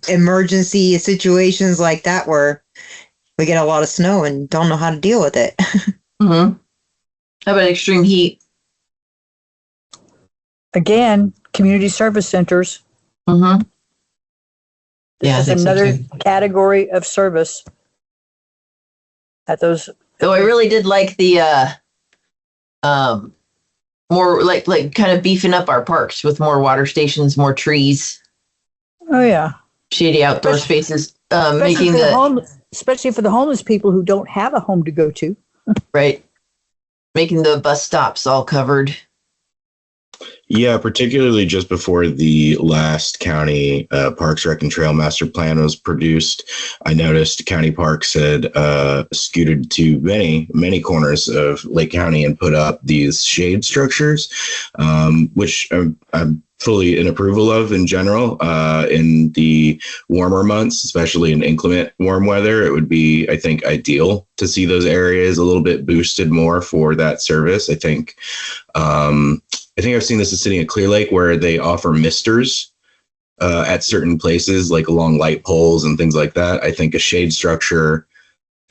emergency situations like that where we get a lot of snow and don't know how to deal with it.
How about extreme heat?
Again, community service centers.
Yeah,
This is another category of service at those.
So I really did like the more like kind of beefing up our parks with more water stations, more trees.
Oh yeah,
shady outdoor spaces.
Especially for the homeless people who don't have a home to go to.
Right, making the bus stops all covered.
Yeah, particularly just before the last county Parks Rec and Trail Master Plan was produced, I noticed county parks had scooted to many corners of Lake County and put up these shade structures, which I'm fully in approval of in general. In the warmer months, especially in inclement warm weather, it would be, I think, ideal to see those areas a little bit boosted more for that service. I think I've seen this in sitting at Clear Lake where they offer misters at certain places, like along light poles and things like that. I think a shade structure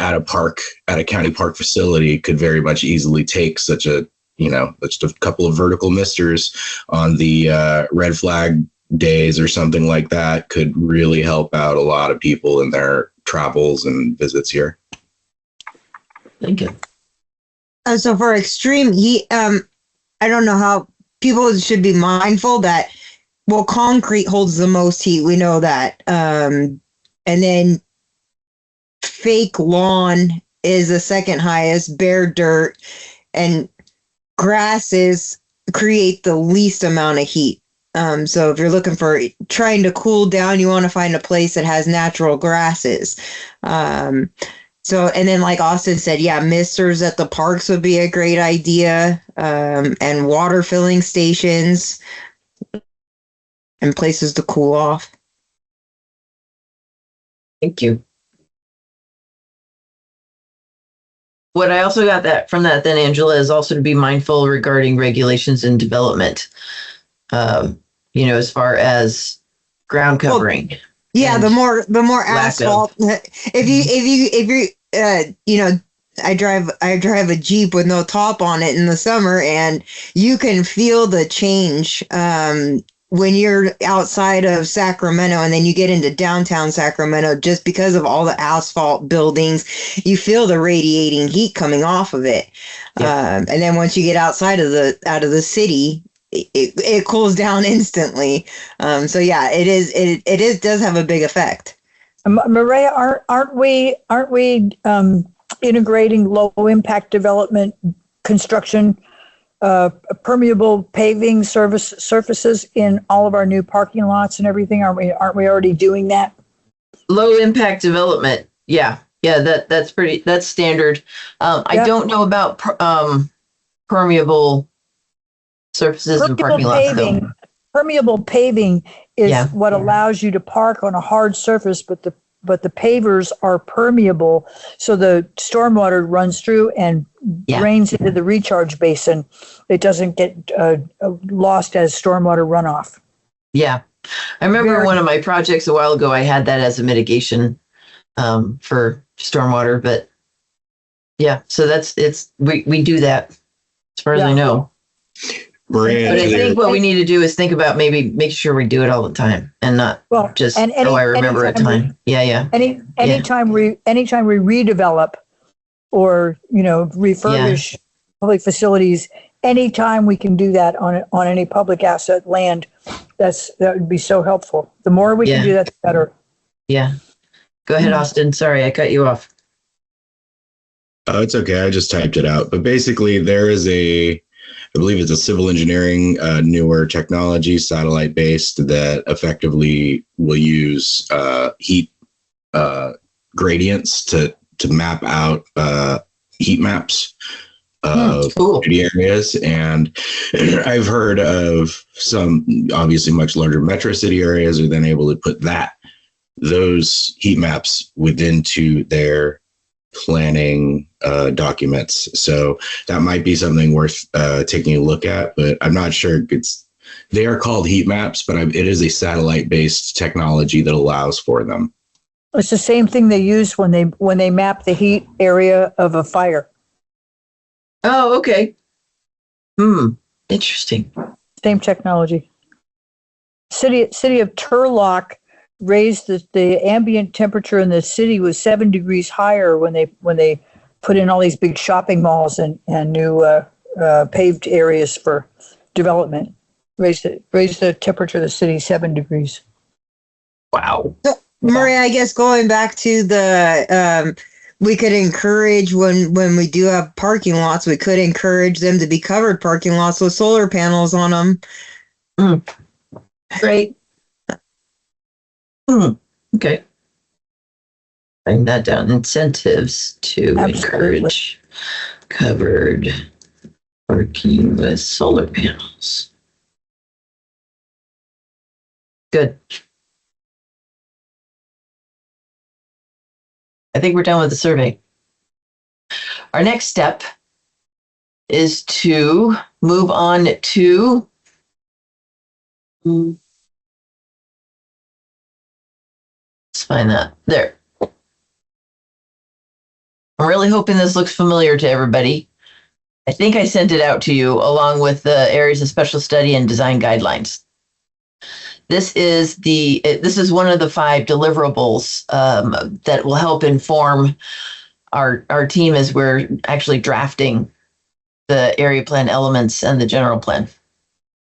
at a county park facility could very much easily take such a, just a couple of vertical misters on the red flag days or something like that could really help out a lot of people in their travels and visits here.
Thank you.
So for extreme heat, I don't know how people should be mindful that, well, concrete holds the most heat. We know that. And then fake lawn is the second highest, bare dirt, and grasses create the least amount of heat. So if you're looking for trying to cool down, you want to find a place that has natural grasses. So, and then like Austin said, yeah, misters at the parks would be a great idea, and water filling stations and places to cool off.
Thank you. What I also got from that then, Angela, is also to be mindful regarding regulations and development, as far as ground covering.
Well, yeah, the more asphalt. If you I drive a Jeep with no top on it in the summer, and you can feel the change when you're outside of Sacramento and then you get into downtown Sacramento. Just because of all the asphalt buildings, you feel the radiating heat coming off of it. Yeah. And then once you get outside of the city, it cools down instantly. So yeah, it does have a big effect.
Maria, aren't we integrating low impact development construction, permeable paving surfaces in all of our new parking lots and everything? Aren't we already doing that?
Low impact development. Yeah. Yeah. That's standard. I don't know about permeable surfaces and parking lots though.
Permeable paving is what allows you to park on a hard surface, but the pavers are permeable, so the stormwater runs through and drains into the recharge basin. It doesn't get lost as stormwater runoff.
Yeah, I remember one of my projects a while ago. I had that as a mitigation for stormwater, but yeah, so we do that as far as I know.
Maria,
but I think what we need to do is think about maybe make sure we do it all the time and not just I remember a time.
Anytime we redevelop or refurbish public facilities, anytime we can do that on any public asset land, that would be so helpful. The more we can do that, the better.
Yeah. Go ahead, Austin. Sorry, I cut you off.
Oh, it's okay. I just typed it out. But basically, there is I believe it's a civil engineering newer technology, satellite based, that effectively will use heat gradients to map out heat maps of city areas. And I've heard of some obviously much larger metro city areas are then able to put those heat maps within their planning documents. So that might be something worth taking a look at, but I'm not sure they are called heat maps, but it is a satellite based technology that allows for them.
It's the same thing they use when they map the heat area of a fire.
Oh, okay. Interesting.
Same technology. City of Turlock raised the ambient temperature in the city was 7 degrees higher when they put in all these big shopping malls and new paved areas for development. Raised the temperature of the city 7 degrees.
Wow.
So, Maria, I guess going back to the we could encourage when we do have parking lots, we could encourage them to be covered parking lots with solar panels on them.
Great. Okay. Writing that down. Incentives to encourage covered parking with solar panels. Good. I think we're done with the survey. Our next step is to move on to let's find that. There. I'm really hoping this looks familiar to everybody. I think I sent it out to you along with the areas of special study and design guidelines. This is one of the 5 deliverables that will help inform our team as we're actually drafting the area plan elements and the general plan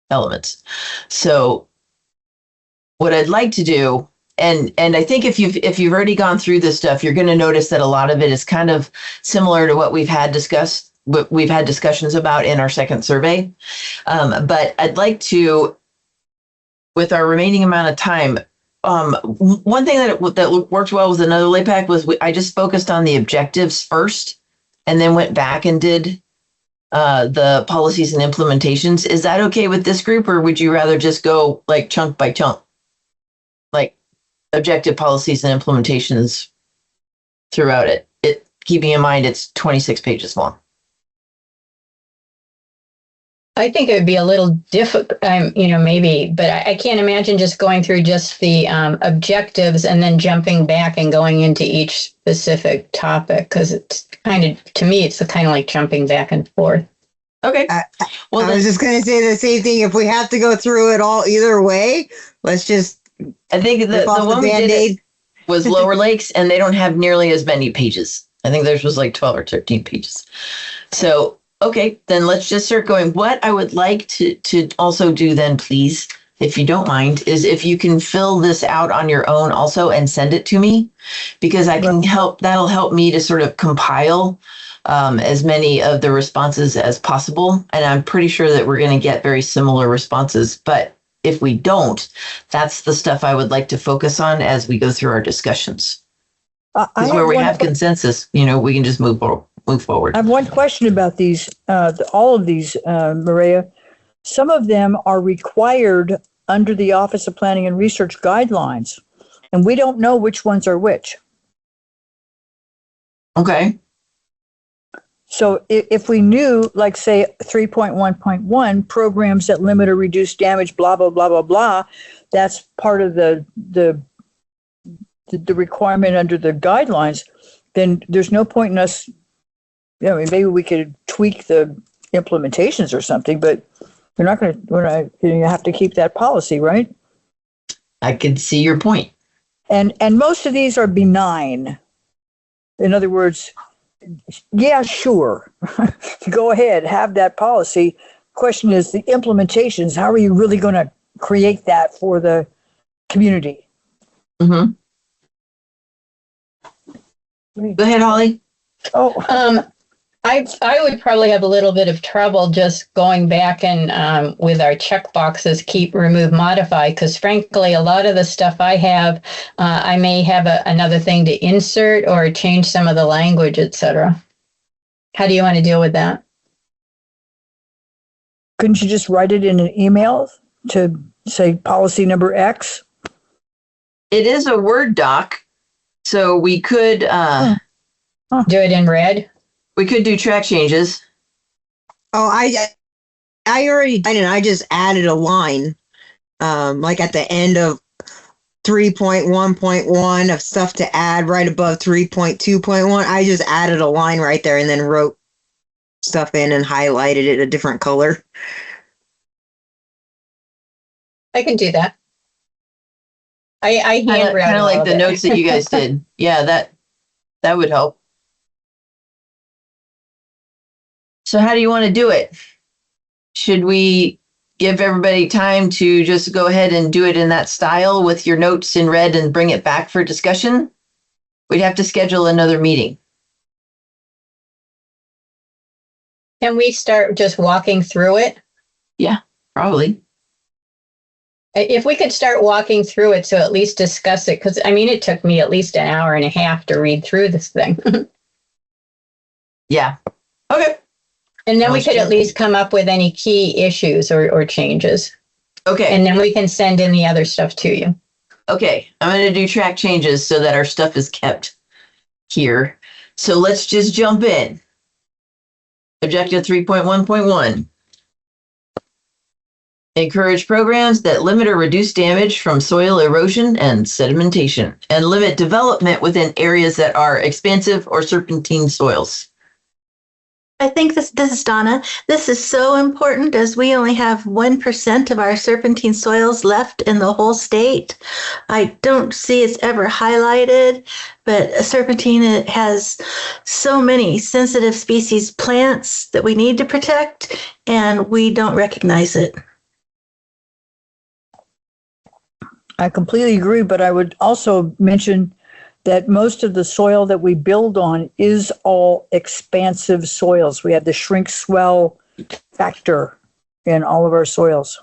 elements. So what I'd like to do, and I think if you've already gone through this stuff, you're going to notice that a lot of it is kind of similar to what we've had discussions about in our second survey. But I'd like to, with our remaining amount of time, one thing that worked well with another LAPAC was I just focused on the objectives first and then went back and did the policies and implementations. Is that okay with this group, or would you rather just go like chunk by chunk? Like objective policies and implementations throughout it. Keeping in mind it's 26 pages long.
I think it would be a little difficult, maybe, but I can't imagine just going through just the objectives and then jumping back and going into each specific topic, because it's to me, it's kind of like jumping back and forth.
Okay.
I was just going to say the same thing. If we have to go through it all either way, let's just.
I think the one we did was Lower Lakes, and they don't have nearly as many pages. I think theirs was like 12 or 13 pages. So. Okay, then let's just start going. What I would like to also do then, please, if you don't mind, is if you can fill this out on your own also and send it to me, because I can help. That'll help me to sort of compile as many of the responses as possible. And I'm pretty sure that we're going to get very similar responses. But if we don't, that's the stuff I would like to focus on as we go through our discussions. Because where we have consensus, we can just move forward.
I have one question about these, all of these, Maria. Some of them are required under the Office of Planning and Research guidelines, and we don't know which ones are which.
Okay.
So if we knew, like, say, 3.1.1, programs that limit or reduce damage, blah, blah, blah, blah, blah, that's part of the requirement under the guidelines, then there's no point in us, maybe we could tweak the implementations or something, but we're not going to have to keep that policy, right?
I can see your point.
And most of these are benign. In other words, yeah, sure. Go ahead, have that policy. Question is the implementations. How are you really going to create that for the community?
Mm-hmm. Go ahead, Holly.
I would probably have a little bit of trouble just going back and with our check boxes, keep, remove, modify, because frankly, a lot of the stuff I have, I may have another thing to insert or change some of the language, etc. How do you want to deal with that?
Couldn't you just write it in an email to say policy number X?
It is a Word doc, so we could
do it in red.
We could do track changes.
Oh, I already did, and I just added a line, like at the end of 3.1.1 of stuff to add right above 3.2.1. I just added a line right there and then wrote stuff in and highlighted it a different color.
I can do that. I handwrote
kind of like the notes that you guys did. Yeah, that would help. So how do you want to do it? Should we give everybody time to just go ahead and do it in that style with your notes in red and bring it back for discussion? We'd have to schedule another meeting.
Can we start just walking through it?
Yeah, probably.
If we could start walking through it, so at least discuss it, because it took me at least an hour and a half to read through this thing.
Yeah. Okay.
And then we could at least come up with any key issues or changes.
Okay.
And then we can send in the other stuff to you.
Okay. I'm going to do track changes so that our stuff is kept here. So let's just jump in. Objective 3.1.1. Encourage programs that limit or reduce damage from soil erosion and sedimentation, and limit development within areas that are expansive or serpentine soils.
I think this is Donna. This is so important as we only have 1% of our serpentine soils left in the whole state. I don't see it's ever highlighted, but serpentine has so many sensitive species plants that we need to protect, and we don't recognize it.
I completely agree, but I would also mention that most of the soil that we build on is all expansive soils. We have the shrink swell factor in all of our soils.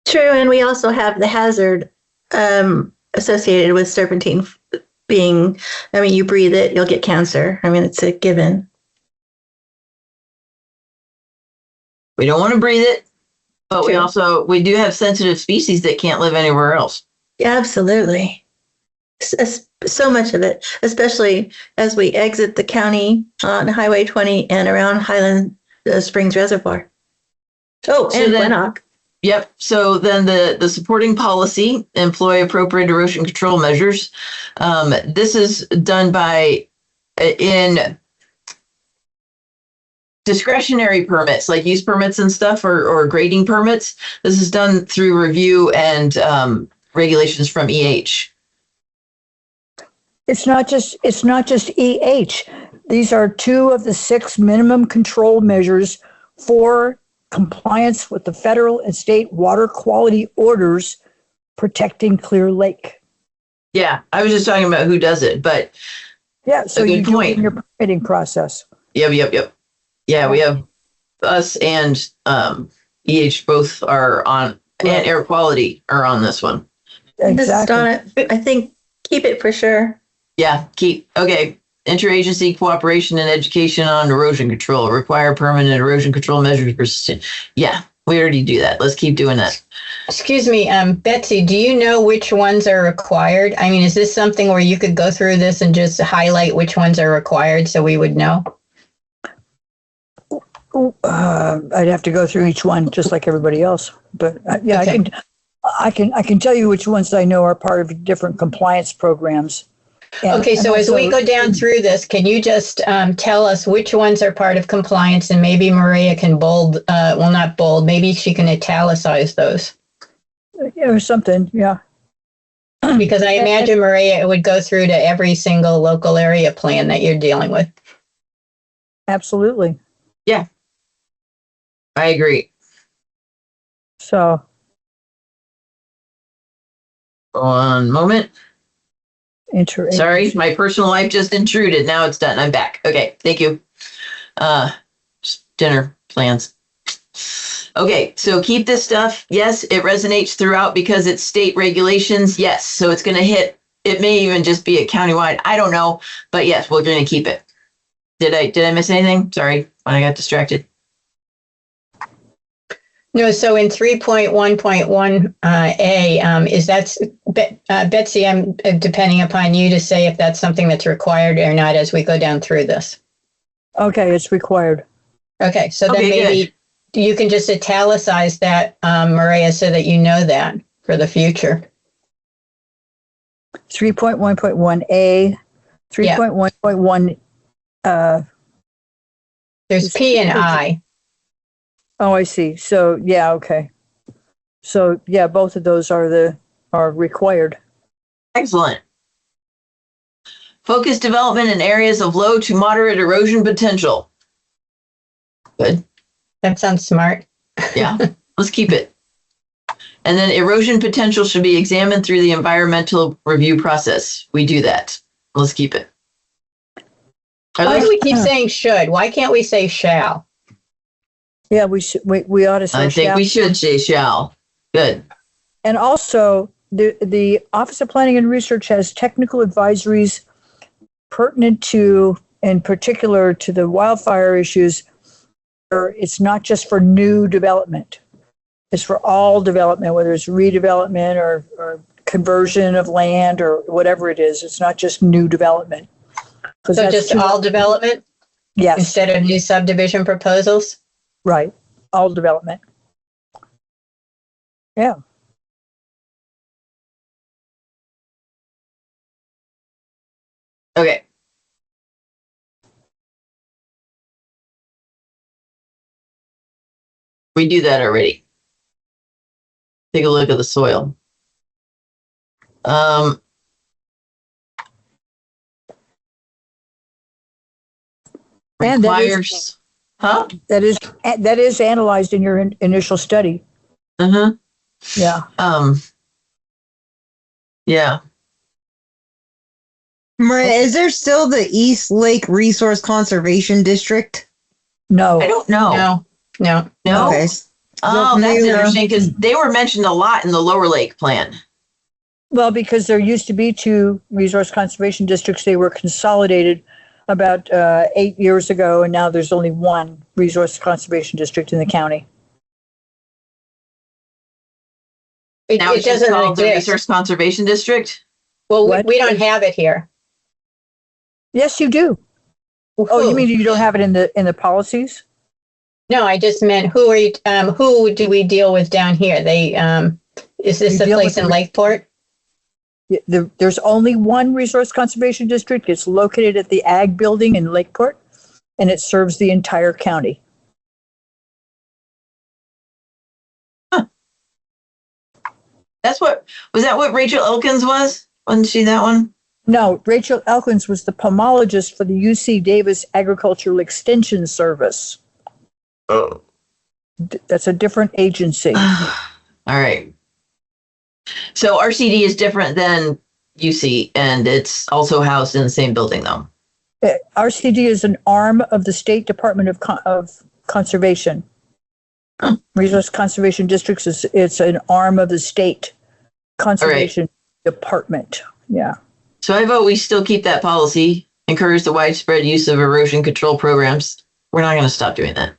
True, and we also have the hazard associated with serpentine being, you breathe it, you'll get cancer. It's a given.
We don't want to breathe it. But
True.
we do have sensitive species that can't live anywhere else.
Yeah, absolutely. So much of it, especially as we exit the county on Highway 20 and around Highland Springs Reservoir. Oh, so and Glenrock.
Yep. So then the supporting policy, employ appropriate erosion control measures. This is done in discretionary permits, like use permits and stuff, or grading permits. This is done through review and regulations from EH.
It's not just EH. These are 2 of the 6 minimum control measures for compliance with the federal and state water quality orders protecting Clear Lake.
Yeah, I was just talking about who does it, but
yeah, so you do it in your permitting process.
Yep. Yeah, we have us and EH both are on, and air quality are on this one.
Exactly.
I think keep it for sure.
Yeah, okay. Interagency cooperation and education on erosion control. Require permanent erosion control measures. Yeah, we already do that. Let's keep doing that.
Excuse me, Betsy, do you know which ones are required? I mean, is this something where you could go through this and just highlight which ones are required so we would know?
I'd have to go through each one just like everybody else. But yeah,
Okay.
I can tell you which ones I know are part of different compliance programs.
Okay, so as we go down through this, can you just tell us which ones are part of compliance, and maybe Maria can bold, well, not bold, maybe she can italicize those.
Yeah, or something, yeah.
Because I imagine, Maria, it would go through to every single local area plan that you're dealing with.
Absolutely.
Yeah, I agree.
So.
One moment. Sorry, my personal life just intruded. Now it's done. I'm back. Okay, thank you. Dinner plans. Okay, so keep this stuff. Yes, it resonates throughout because it's state regulations. Yes, so it's going to hit. It may even just be a countywide. I don't know, but yes, we're going to keep it. Did I miss anything? Sorry, when I got distracted.
No, so in 3.1.1 A, is that, Betsy, I'm depending upon you to say if that's something that's required or not as we go down through this.
Okay, it's required.
Okay, so then maybe you can just italicize that, Maria, so that you know that for the future.
3.1.1A, 3.1.1.
There's P and I.
Oh, I see. So, yeah, okay. So, yeah, both of those are required.
Excellent. Focus development in areas of low to moderate erosion potential. Good.
That sounds smart.
Yeah, let's keep it. And then erosion potential should be examined through the environmental review process. We do that. Let's keep it.
Why do we keep saying should? Why can't we say shall?
Yeah, we ought to say
I think
shall.
we should say shall. Good.
And also, the Office of Planning and Research has technical advisories pertinent to, in particular, to the wildfire issues. It's not just for new development. It's for all development, whether it's redevelopment or conversion of land or whatever it is. It's not just new development.
So just all development?
Yes.
Instead of new subdivision proposals?
Right. All development. Yeah.
Okay. We do that already. Take a look at the soil.
And
requires,
that is analyzed in your initial study.
Uh-huh.
Yeah.
Yeah.
Maria, is there still the East Lake Resource Conservation District?
No.
I don't know.
No.
Okay.
Oh, that's interesting because they were mentioned a lot in the Lower Lake plan.
Well, because there used to be 2 resource conservation districts. They were consolidated about 8 years ago, and now there's only 1 resource conservation district in the county.
Now
It doesn't
called the
exist.
Resource Conservation District.
Well, we don't have it here.
Yes, you do. Oh, you mean you don't have it in the policies?
No, I just meant who are you? Who do we deal with down here? They is this the place in Lakeport?
There's only 1 resource conservation district. It's located at the Ag Building in Lakeport, and it serves the entire county.
Huh. Was that what Rachel Elkins was? Wasn't she that one?
No, Rachel Elkins was the pomologist for the UC Davis Agricultural Extension Service.
Oh.
That's a different agency.
All right. So RCD is different than UC, and it's also housed in the same building, though.
RCD is an arm of the State Department of conservation. Resource conservation districts it's an arm of the state conservation department. Yeah.
So I vote we still keep that policy, encourage the widespread use of erosion control programs. We're not going to stop doing that.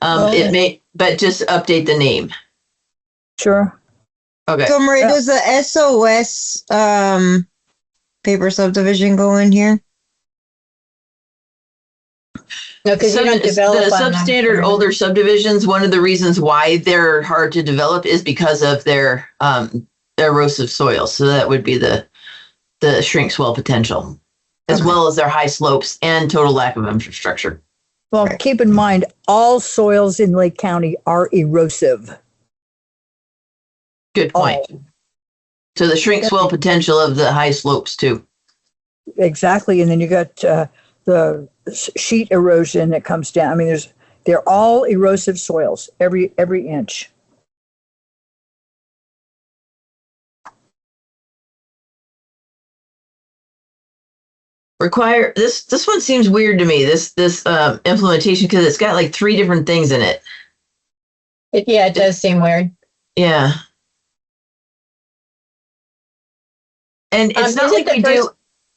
But just update the name.
Sure.
Okay.
So Maria, does the SOS paper subdivision go in here?
No, because you don't develop
the
on them.
substandard older subdivisions. One of the reasons why they're hard to develop is because of their erosive soil. So that would be the shrink swell potential, as well as their high slopes and total lack of infrastructure.
Well, keep in mind, all soils in Lake County are erosive.
Good point. So the shrink swell potential of the high slopes too.
Exactly, and then you got the sheet erosion that comes down. I mean, they're all erosive soils, every inch.
Require this one seems weird to me. This implementation, because it's got like 3 different things in it.
It does seem weird.
Yeah. And it's not like we do.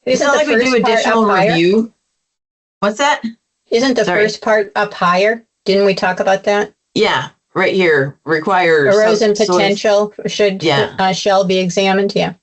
It's not like we do additional review. What's that?
Isn't the first part up higher? Didn't we talk about that?
Yeah, right here. Require
erosion potential shall be examined. Yeah.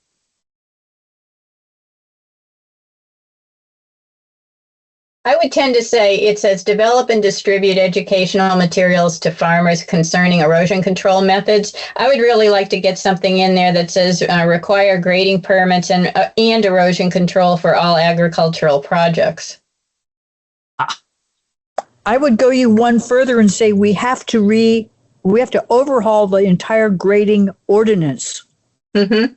I would tend to say it says develop and distribute educational materials to farmers concerning erosion control methods. I would really like to get something in there that says require grading permits and erosion control for all agricultural projects.
I would go you one further and say we have to overhaul the entire grading ordinance.
Mm-hmm.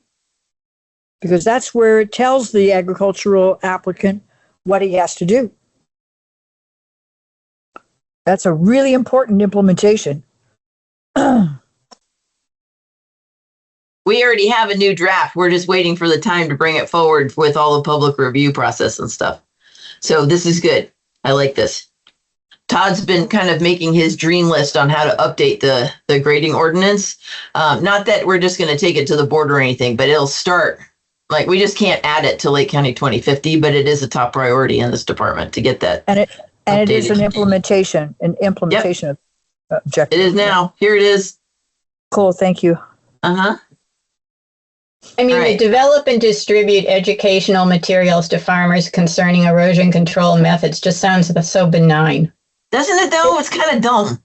Because that's where it tells the agricultural applicant what he has to do. That's a really important implementation.
We already have a new draft. We're just waiting for the time to bring it forward with all the public review process and stuff. So this is good. I like this. Todd's been kind of making his dream list on how to update the grading ordinance. Not that we're just going to take it to the board or anything, but it'll start. Like, we just can't add it to Lake County 2050, but it is a top priority in this department to get that.
And it is an implementation of objective.
It is now. Here it is.
Cool. Thank you.
Uh-huh.
I mean, the develop and distribute educational materials to farmers concerning erosion control methods just sounds so benign.
Doesn't it though? It's kind of dumb.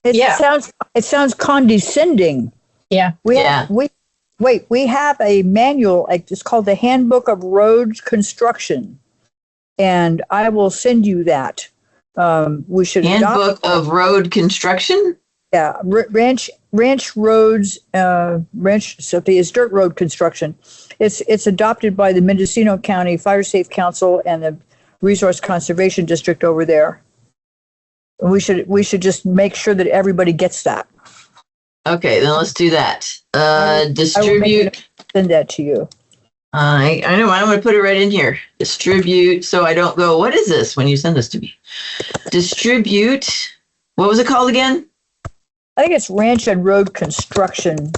It sounds condescending.
Yeah.
We have a manual, it's called the Handbook of Roads Construction. And I will send you that. We should
Handbook of Road Construction?
Yeah, ranch roads, so it's dirt road construction. It's adopted by the Mendocino County Fire Safe Council and the Resource Conservation District over there. We should just make sure that everybody gets that.
Okay, then let's do that. Distribute.
Send that to you.
I know. I'm going to put it right in here. Distribute, so I don't go, what is this when you send this to me? Distribute. What was it called again?
I think it's ranch and road construction.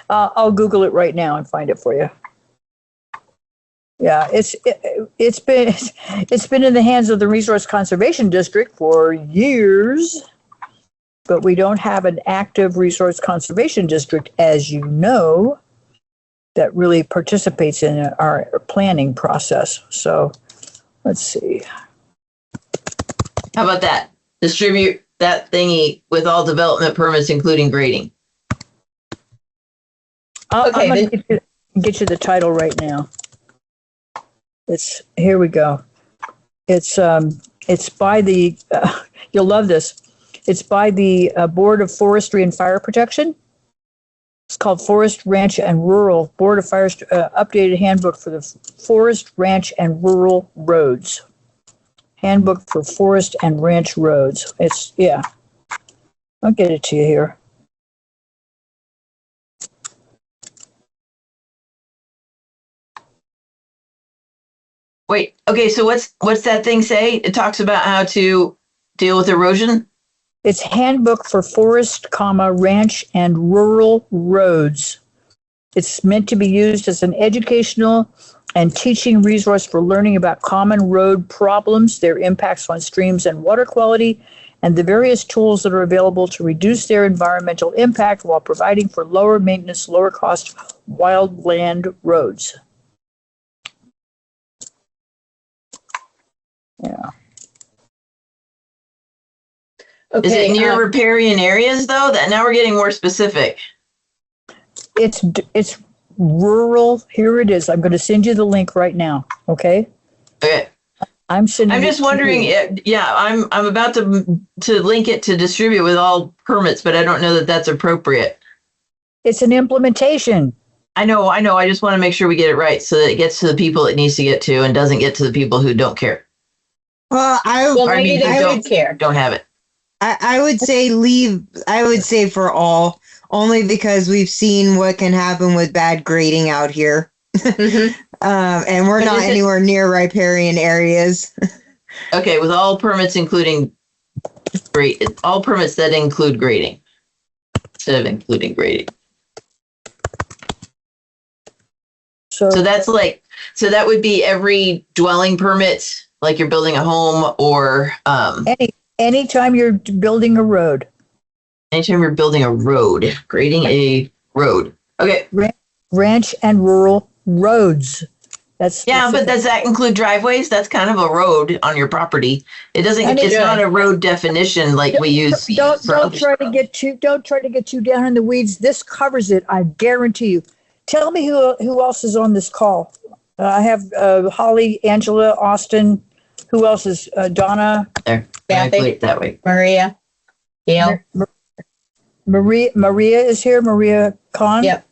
I'll Google it right now and find it for you. Yeah, it's been in the hands of the Resource Conservation District for years, but we don't have an active Resource Conservation District, as you know, that really participates in our planning process. So let's see.
How about that? Distribute that thingy with all development permits, including grading.
Okay, I'm gonna get you the title right now. Here we go. It's by the, you'll love this. It's by the Board of Forestry and Fire Protection. It's called Forest, Ranch, and Rural Board of Fire Updated Handbook for the Forest, Ranch, and Rural Roads. Handbook for Forest and Ranch Roads. I'll get it to you here. Wait,
okay, so what's that thing say? It talks about how to deal with erosion?
It's Handbook for Forest, Ranch, and Rural Roads. It's meant to be used as an educational and teaching resource for learning about common road problems, their impacts on streams and water quality, and the various tools that are available to reduce their environmental impact while providing for lower maintenance, lower cost wildland roads. Yeah.
Okay,
Is it near riparian areas though? That now we're getting more specific.
It's rural. Here it is. I'm going to send you the link right now. Okay.
Okay.
I'm
just wondering. I'm about to link it to distribute with all permits, but I don't know that that's appropriate.
It's an implementation.
I know. I just want to make sure we get it right so that it gets to the people it needs to get to and doesn't get to the people who don't care.
Well,
maybe they don't care.
Don't have it.
I would say leave. I would say for all, only because we've seen what can happen with bad grading out here.
Mm-hmm.
And we're not anywhere near riparian areas.
Okay, with all permits including all permits that include grading instead of including grading. So that's so that would be every dwelling permit, like you're building a home or
anytime you're building a road.
Anytime you're building a road, grading a road. Okay.
Ranch and rural roads. But
does that include driveways? That's kind of a road on your property. It doesn't. It's not a road definition like we use.
Don't try to get too down in the weeds. This covers it. I guarantee you. Tell me who else is on this call. I have Holly, Angela, Austin. Who else is Donna?
There.
Kathy,
that way.
Maria, Gail.
Maria is here. Maria Kahn.
Yep.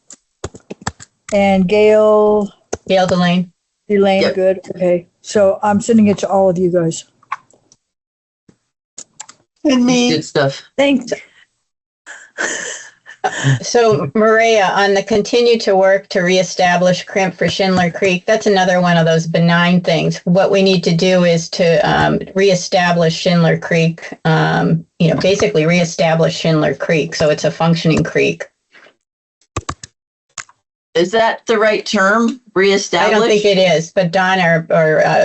And Gail
Delane.
Yep. Good. Okay. So I'm sending it to all of you guys.
And me.
Good stuff.
Thanks.
So, Maria, on the continue to work to reestablish crimp for Schindler Creek, that's another one of those benign things. What we need to do is to reestablish Schindler Creek, basically reestablish Schindler Creek so it's a functioning creek.
Is that the right term? Reestablish?
I don't think it is, but Don or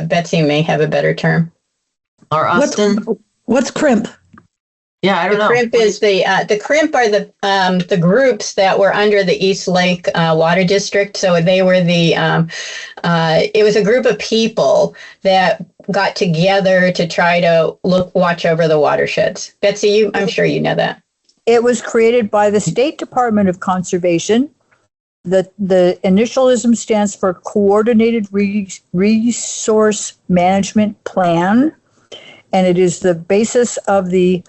Betsy may have a better term.
Or Austin?
What's crimp?
Yeah, I don't know.
Crimp is the crimp are the groups that were under the East Lake Water District. So they were it was a group of people that got together to try to watch over the watersheds. Betsy, I'm sure you know that.
It was created by the State Department of Conservation. The initialism stands for Coordinated Resource Management Plan, and it is the basis of the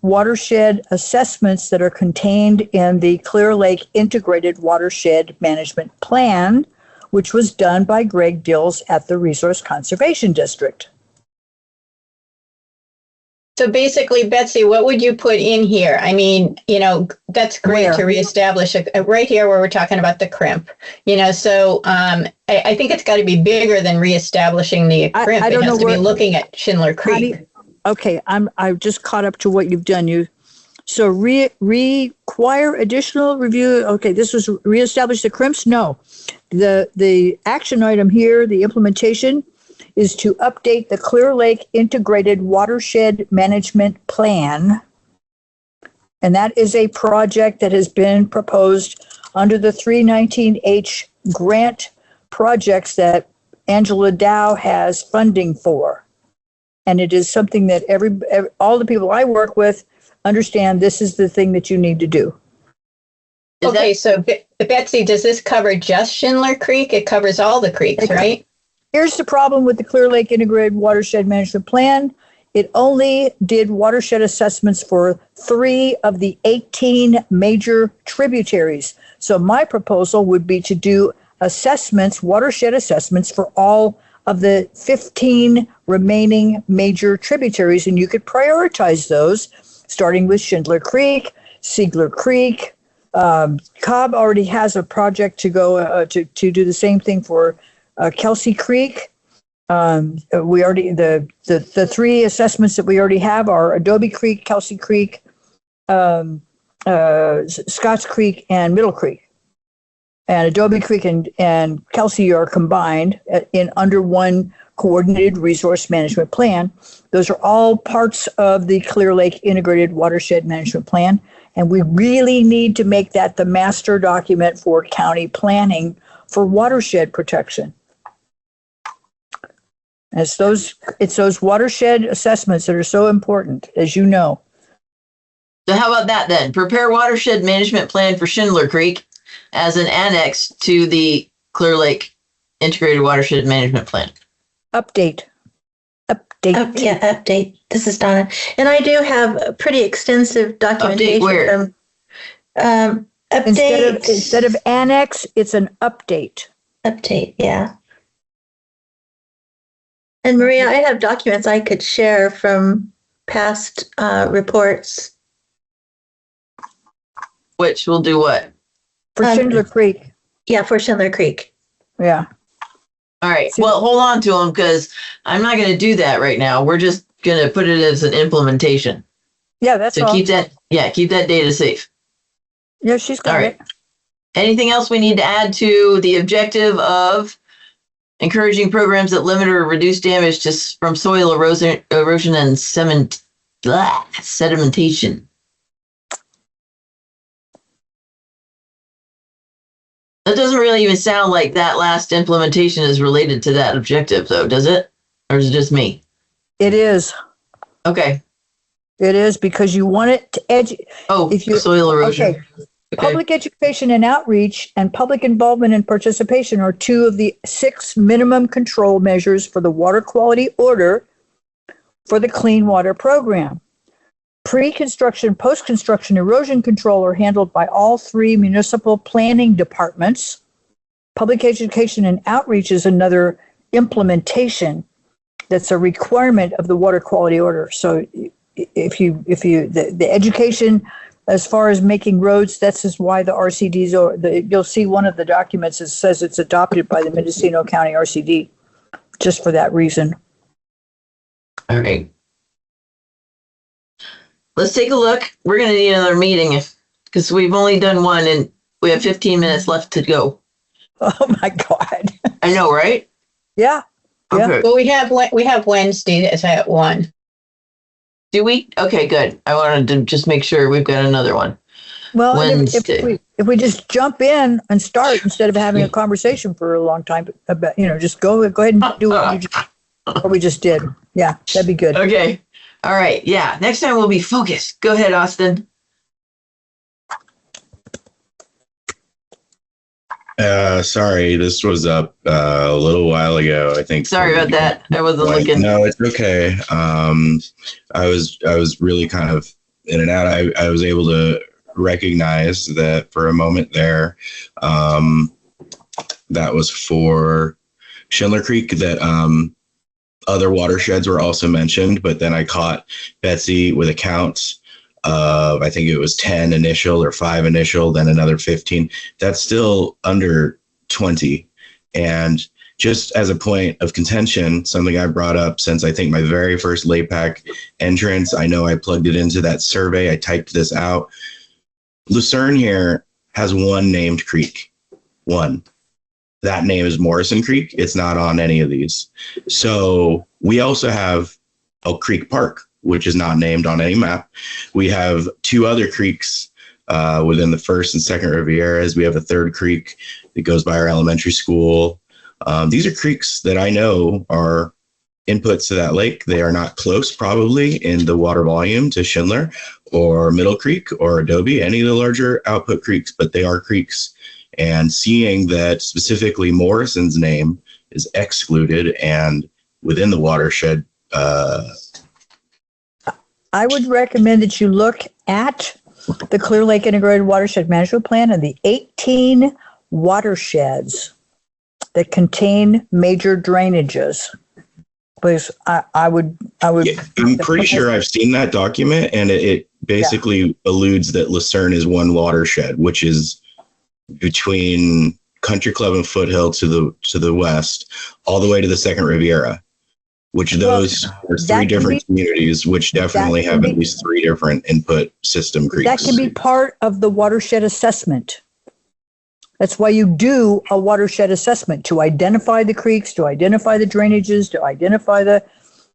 watershed assessments that are contained in the Clear Lake Integrated Watershed Management Plan, which was done by Greg Dills at the Resource Conservation District.
So basically, Betsy, what would you put in here? I mean, that's great to reestablish right here where we're talking about the crimp. So I think it's got to be bigger than reestablishing the crimp. It has to be looking at Schindler Creek.
Okay, I've just caught up to what you've done. So require additional review. Okay, this was reestablish the crimps. No, the action item here, the implementation, is to update the Clear Lake Integrated Watershed Management Plan. And that is a project that has been proposed under the 319H grant projects that Angela Dow has funding for. And it is something that all the people I work with understand this is the thing that you need to do.
Okay, so Betsy, does this cover just Schindler Creek? It covers all the creeks, right?
Here's the problem with the Clear Lake Integrated Watershed Management Plan. It only did watershed assessments for 3 of the 18 major tributaries. So my proposal would be to do watershed assessments for all of the 15 remaining major tributaries, and you could prioritize those, starting with Schindler Creek, Siegler Creek. Cobb already has a project to go to do the same thing for Kelsey Creek. We already, the three assessments that we already have are Adobe Creek, Kelsey Creek, Scotts Creek, and Middle Creek. And Adobe Creek and Kelsey are combined in under one coordinated resource management plan. Those are all parts of the Clear Lake Integrated Watershed Management Plan. And we really need to make that the master document for county planning for watershed protection. It's those watershed assessments that are so important, as you know.
So how about that then? Prepare watershed management plan for Schindler Creek as an annex to the Clear Lake Integrated Watershed Management Plan.
Update. This is Donna. And I do have a pretty extensive documentation.
Update where?
Update.
Instead of annex, it's an update.
Update, yeah. And Maria, I have documents I could share from past reports.
Which will do what?
For Schindler Creek.
Yeah, for Schindler Creek.
Yeah.
All right. Well, hold on to them because I'm not going to do that right now. We're just going to put it as an implementation.
Yeah, that's
so
all.
Keep that data safe.
Yeah, she's got it.
Anything else we need to add to the objective of encouraging programs that limit or reduce damage from soil erosion and sedimentation? That doesn't really even sound like that last implementation is related to that objective, though, does it? Or is it just me?
It is.
Okay.
It is because you want it to
soil erosion.
Okay. Public education and outreach and public involvement and participation are two of the 6 minimum control measures for the water quality order for the Clean Water Program. Pre-construction, post-construction erosion control are handled by all 3 municipal planning departments. Public education and outreach is another implementation that's a requirement of the water quality order. So the education, as far as making roads, that's just why the RCDs you'll see one of the documents that says it's adopted by the Mendocino County RCD, just for that reason.
All right. Let's take a look. We're going to need another meeting because we've only done one and we have 15 minutes left to go.
Oh my God.
I know, right?
Yeah.
Okay.
Well, we have Wednesday that's at 1.
Do we? Okay, good. I wanted to just make sure we've got another one.
Well, if we just jump in and start instead of having a conversation for a long time, just go ahead and do what we just did. Yeah, that'd be good.
Okay. All right. Yeah. Next time we'll be focused. Go ahead, Austin.
Sorry, this was up a little while ago. I think.
Sorry about that. I wasn't looking.
No, it's okay. I was really kind of in and out. I was able to recognize that for a moment there. That was for Schindler Creek. That other watersheds were also mentioned, but then I caught Betsy with a count of, I think it was 10 initial or 5 initial, then another 15. That's still under 20. And just as a point of contention, something I brought up since I think my very first LAPAC entrance, I know I plugged it into that survey. I typed this out. Lucerne here has one named creek. One. That name is Morrison Creek. It's not on any of these. So we also have Elk Creek Park, which is not named on any map. We have 2 other creeks within the first and second Rivieras. We have a third creek that goes by our elementary school. These are creeks that I know are inputs to that lake. They are not close probably in the water volume to Schindler or Middle Creek or Adobe, any of the larger output creeks, but they are creeks. And seeing that specifically Morrison's name is excluded and within the watershed.
I would recommend that you look at the Clear Lake Integrated Watershed Management Plan and the 18 watersheds that contain major drainages. Because I would. Yeah,
I'm pretty sure I've seen that document, and it basically alludes that Lucerne is one watershed, which is between Country Club and Foothill to the west, all the way to the Second Riviera, which those are three different communities, which definitely have at least three different input system creeks.
That can be part of the watershed assessment. That's why you do a watershed assessment, to identify the creeks, to identify the drainages, to identify the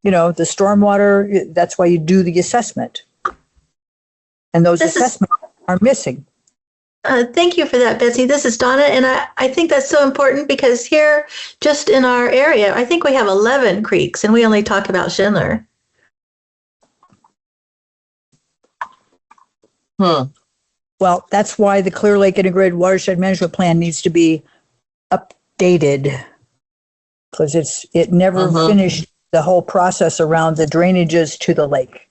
stormwater. That's why you do the assessment. And those assessments are missing.
Thank you for that, Betsy. This is Donna, and I think that's so important because here, just in our area, I think we have 11 creeks, and we only talk about Schindler.
Well, that's why the Clear Lake Integrated Watershed Management Plan needs to be updated, because it never finished the whole process around the drainages to the lake.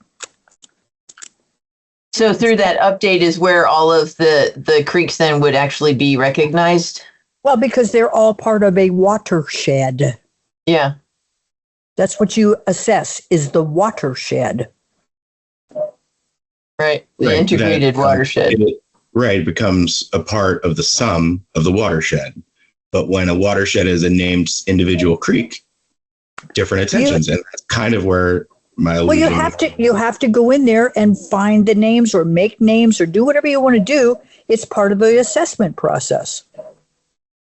So through that update is where all of the creeks then would actually be recognized?
Well, because they're all part of a watershed.
Yeah.
That's what you assess, is the watershed.
Right. The integrated watershed.
It becomes a part of the sum of the watershed. But when a watershed is a named individual creek, different attentions. And that's kind of where my
you have to go in there and find the names or make names or do whatever you want to do. It's part of the assessment process.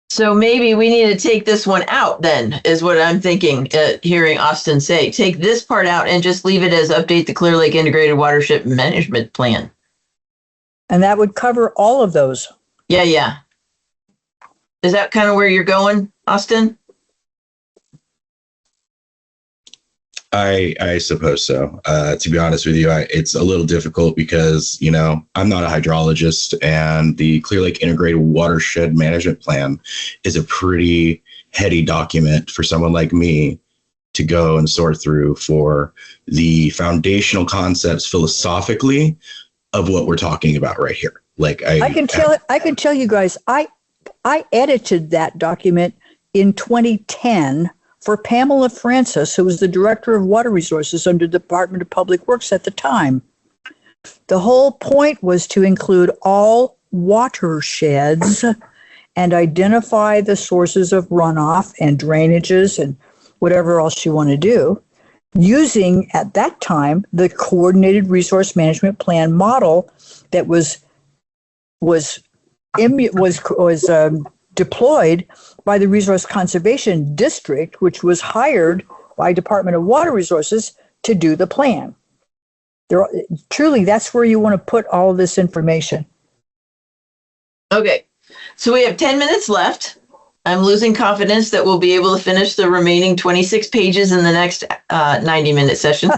So maybe we need to take this one out then, is what I'm thinking, hearing Austin say. Take this part out and just leave it as update the Clear Lake Integrated Watershed Management Plan.
And that would cover all of those.
Yeah. Is that kind of where you're going, Austin?
I suppose so. To be honest with you, it's a little difficult because, I'm not a hydrologist, and the Clear Lake Integrated Watershed Management Plan is a pretty heady document for someone like me to go and sort through for the foundational concepts philosophically of what we're talking about right here. Like I can
tell you guys, I edited that document in 2010 for Pamela Francis, who was the Director of Water Resources under the Department of Public Works at the time. The whole point was to include all watersheds and identify the sources of runoff and drainages and whatever else you want to do, using, at that time, the Coordinated Resource Management Plan model that was deployed by the Resource Conservation District, which was hired by Department of Water Resources to do the plan. Truly, that's where you want to put all of this information.
Okay, so we have 10 minutes left. I'm losing confidence that we'll be able to finish the remaining 26 pages in the next 90-minute session.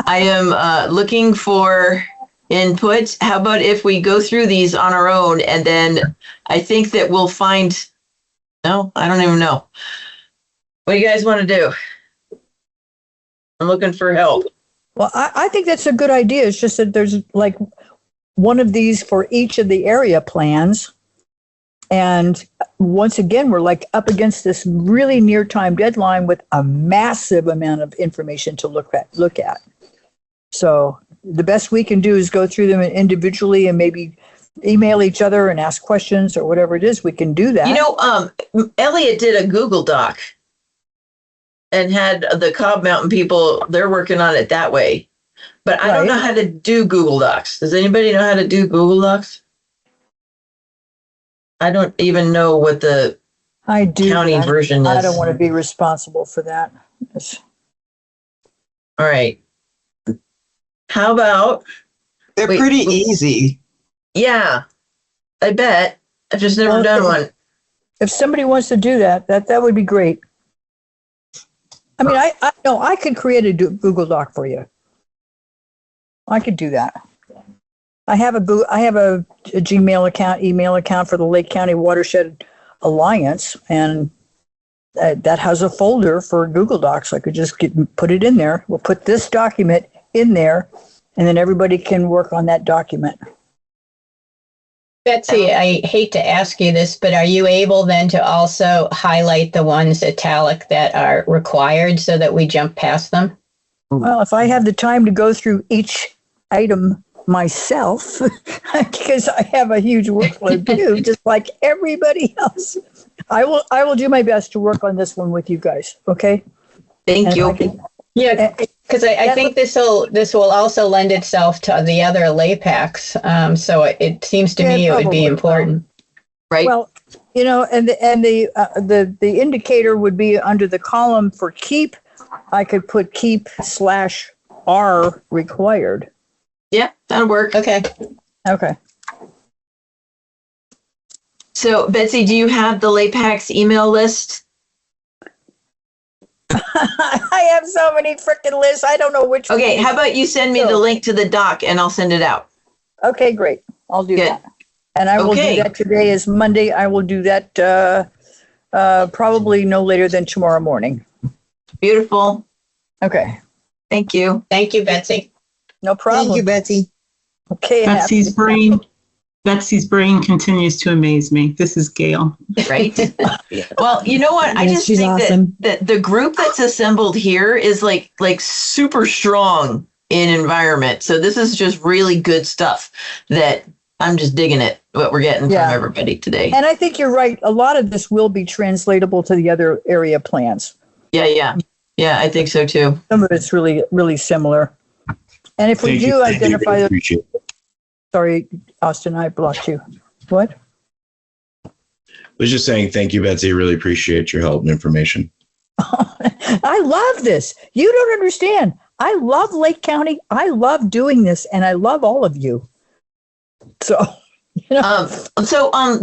I am looking for input. How about if we go through these on our own, and then I think that we'll find, no, I don't even know. What do you guys want to do? I'm looking for help.
Well, I think that's a good idea. It's just that there's like one of these for each of the area plans. And once again, we're like up against this really near time deadline with a massive amount of information to look at. So the best we can do is go through them individually and maybe email each other and ask questions or whatever it is. We can do that.
Elliot did a Google Doc and had the Cobb Mountain people, they're working on it that way. But I don't know how to do Google Docs. Does anybody know how to do Google Docs? I don't even know what the county version is.
I don't want to be responsible for that.
All right. How about?
They're pretty easy.
Yeah, I bet. I've just never done one.
If somebody wants to do that would be great. I mean, I know I could create a Google Doc for you. I could do that. I have a Gmail account, email account for the Lake County Watershed Alliance, and that has a folder for Google Docs. I could just put it in there. We'll put this document in there, and then everybody can work on that document.
Betsy, I hate to ask you this, but are you able then to also highlight the ones italic that are required so that we jump past them?
Well, if I have the time to go through each item myself because I have a huge workload too, just like everybody else. I will do my best to work on this one with you guys. Okay.
Thank you.
Yeah, because I think this will also lend itself to the other LAPACs. So it seems to me it would be important.
Right.
Well, and the indicator would be under the column for keep. I could put keep/R required.
Yeah, that'll work.
Okay.
Okay.
So, Betsy, do you have the LAPAC's email list?
I have so many freaking lists. I don't know which.
Okay,
one.
how about you send me the link to the doc and I'll send it out.
Okay, great. I'll do that. And I will do that. Today is Monday. I will do that probably no later than tomorrow morning.
Beautiful.
Okay.
Thank you.
Thank you, Betsy.
No problem.
Thank you, Betsy.
Okay.
Betsy's brain continues to amaze me. This is Gail.
Right. Well, you know what? I just
she's
think
awesome.
that the group that's assembled here is like super strong in environment. So this is just really good stuff that I'm just digging it, what we're getting from everybody today.
And I think you're right. A lot of this will be translatable to the other area plans.
Yeah, I think so too.
Some of it's really, really similar. And if we do identify, sorry, Austin, I blocked you. What?
I was just saying, thank you, Betsy. Really appreciate your help and information.
I love this. You don't understand. I love Lake County. I love doing this, and I love all of you. So,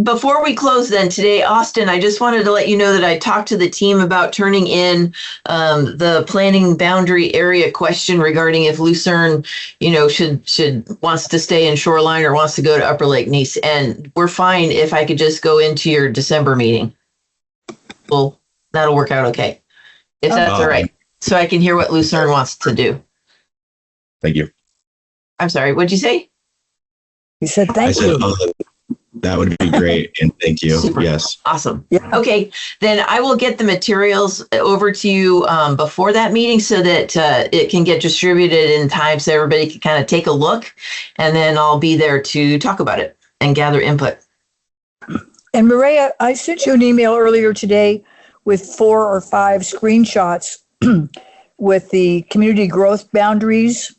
before we close then today, Austin, I just wanted to let you know that I talked to the team about turning in the planning boundary area question regarding if Lucerne, wants to stay in Shoreline or wants to go to Upper Lake Nice. And we're fine if I could just go into your December meeting. Well, that'll work out okay. If that's all right. So I can hear what Lucerne wants to do.
Thank you.
I'm sorry, what'd you say?
He said, thank you.
That would be great. And thank you.
Super.
Yes.
Awesome. Yeah. Okay. Then I will get the materials over to you before that meeting so that it can get distributed in time so everybody can kind of take a look. And then I'll be there to talk about it and gather input.
And Maria, I sent you an email earlier today with 4 or 5 screenshots with the community growth boundaries.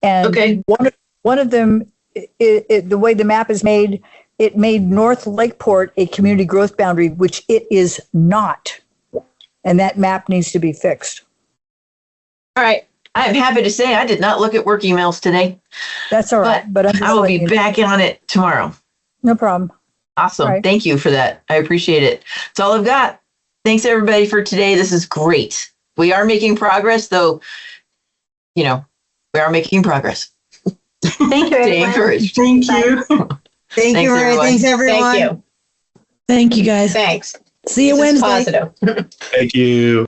And one of them, the way the map is made, it made North Lakeport a community growth boundary, which it is not. And that map needs to be fixed.
All right. I'm happy to say I did not look at work emails today.
That's all right. But
I will be back on it tomorrow.
No problem.
Awesome. Right. Thank you for that. I appreciate it. That's all I've got. Thanks, everybody, for today. This is great. We are making progress, though, we are making progress.
Thank you.
Stay encouraged.
Thank you.
Thank you, Maria. Thanks, everyone.
Thank you.
Thank you, guys.
Thanks.
See you Wednesday.
Positive.
Thank you.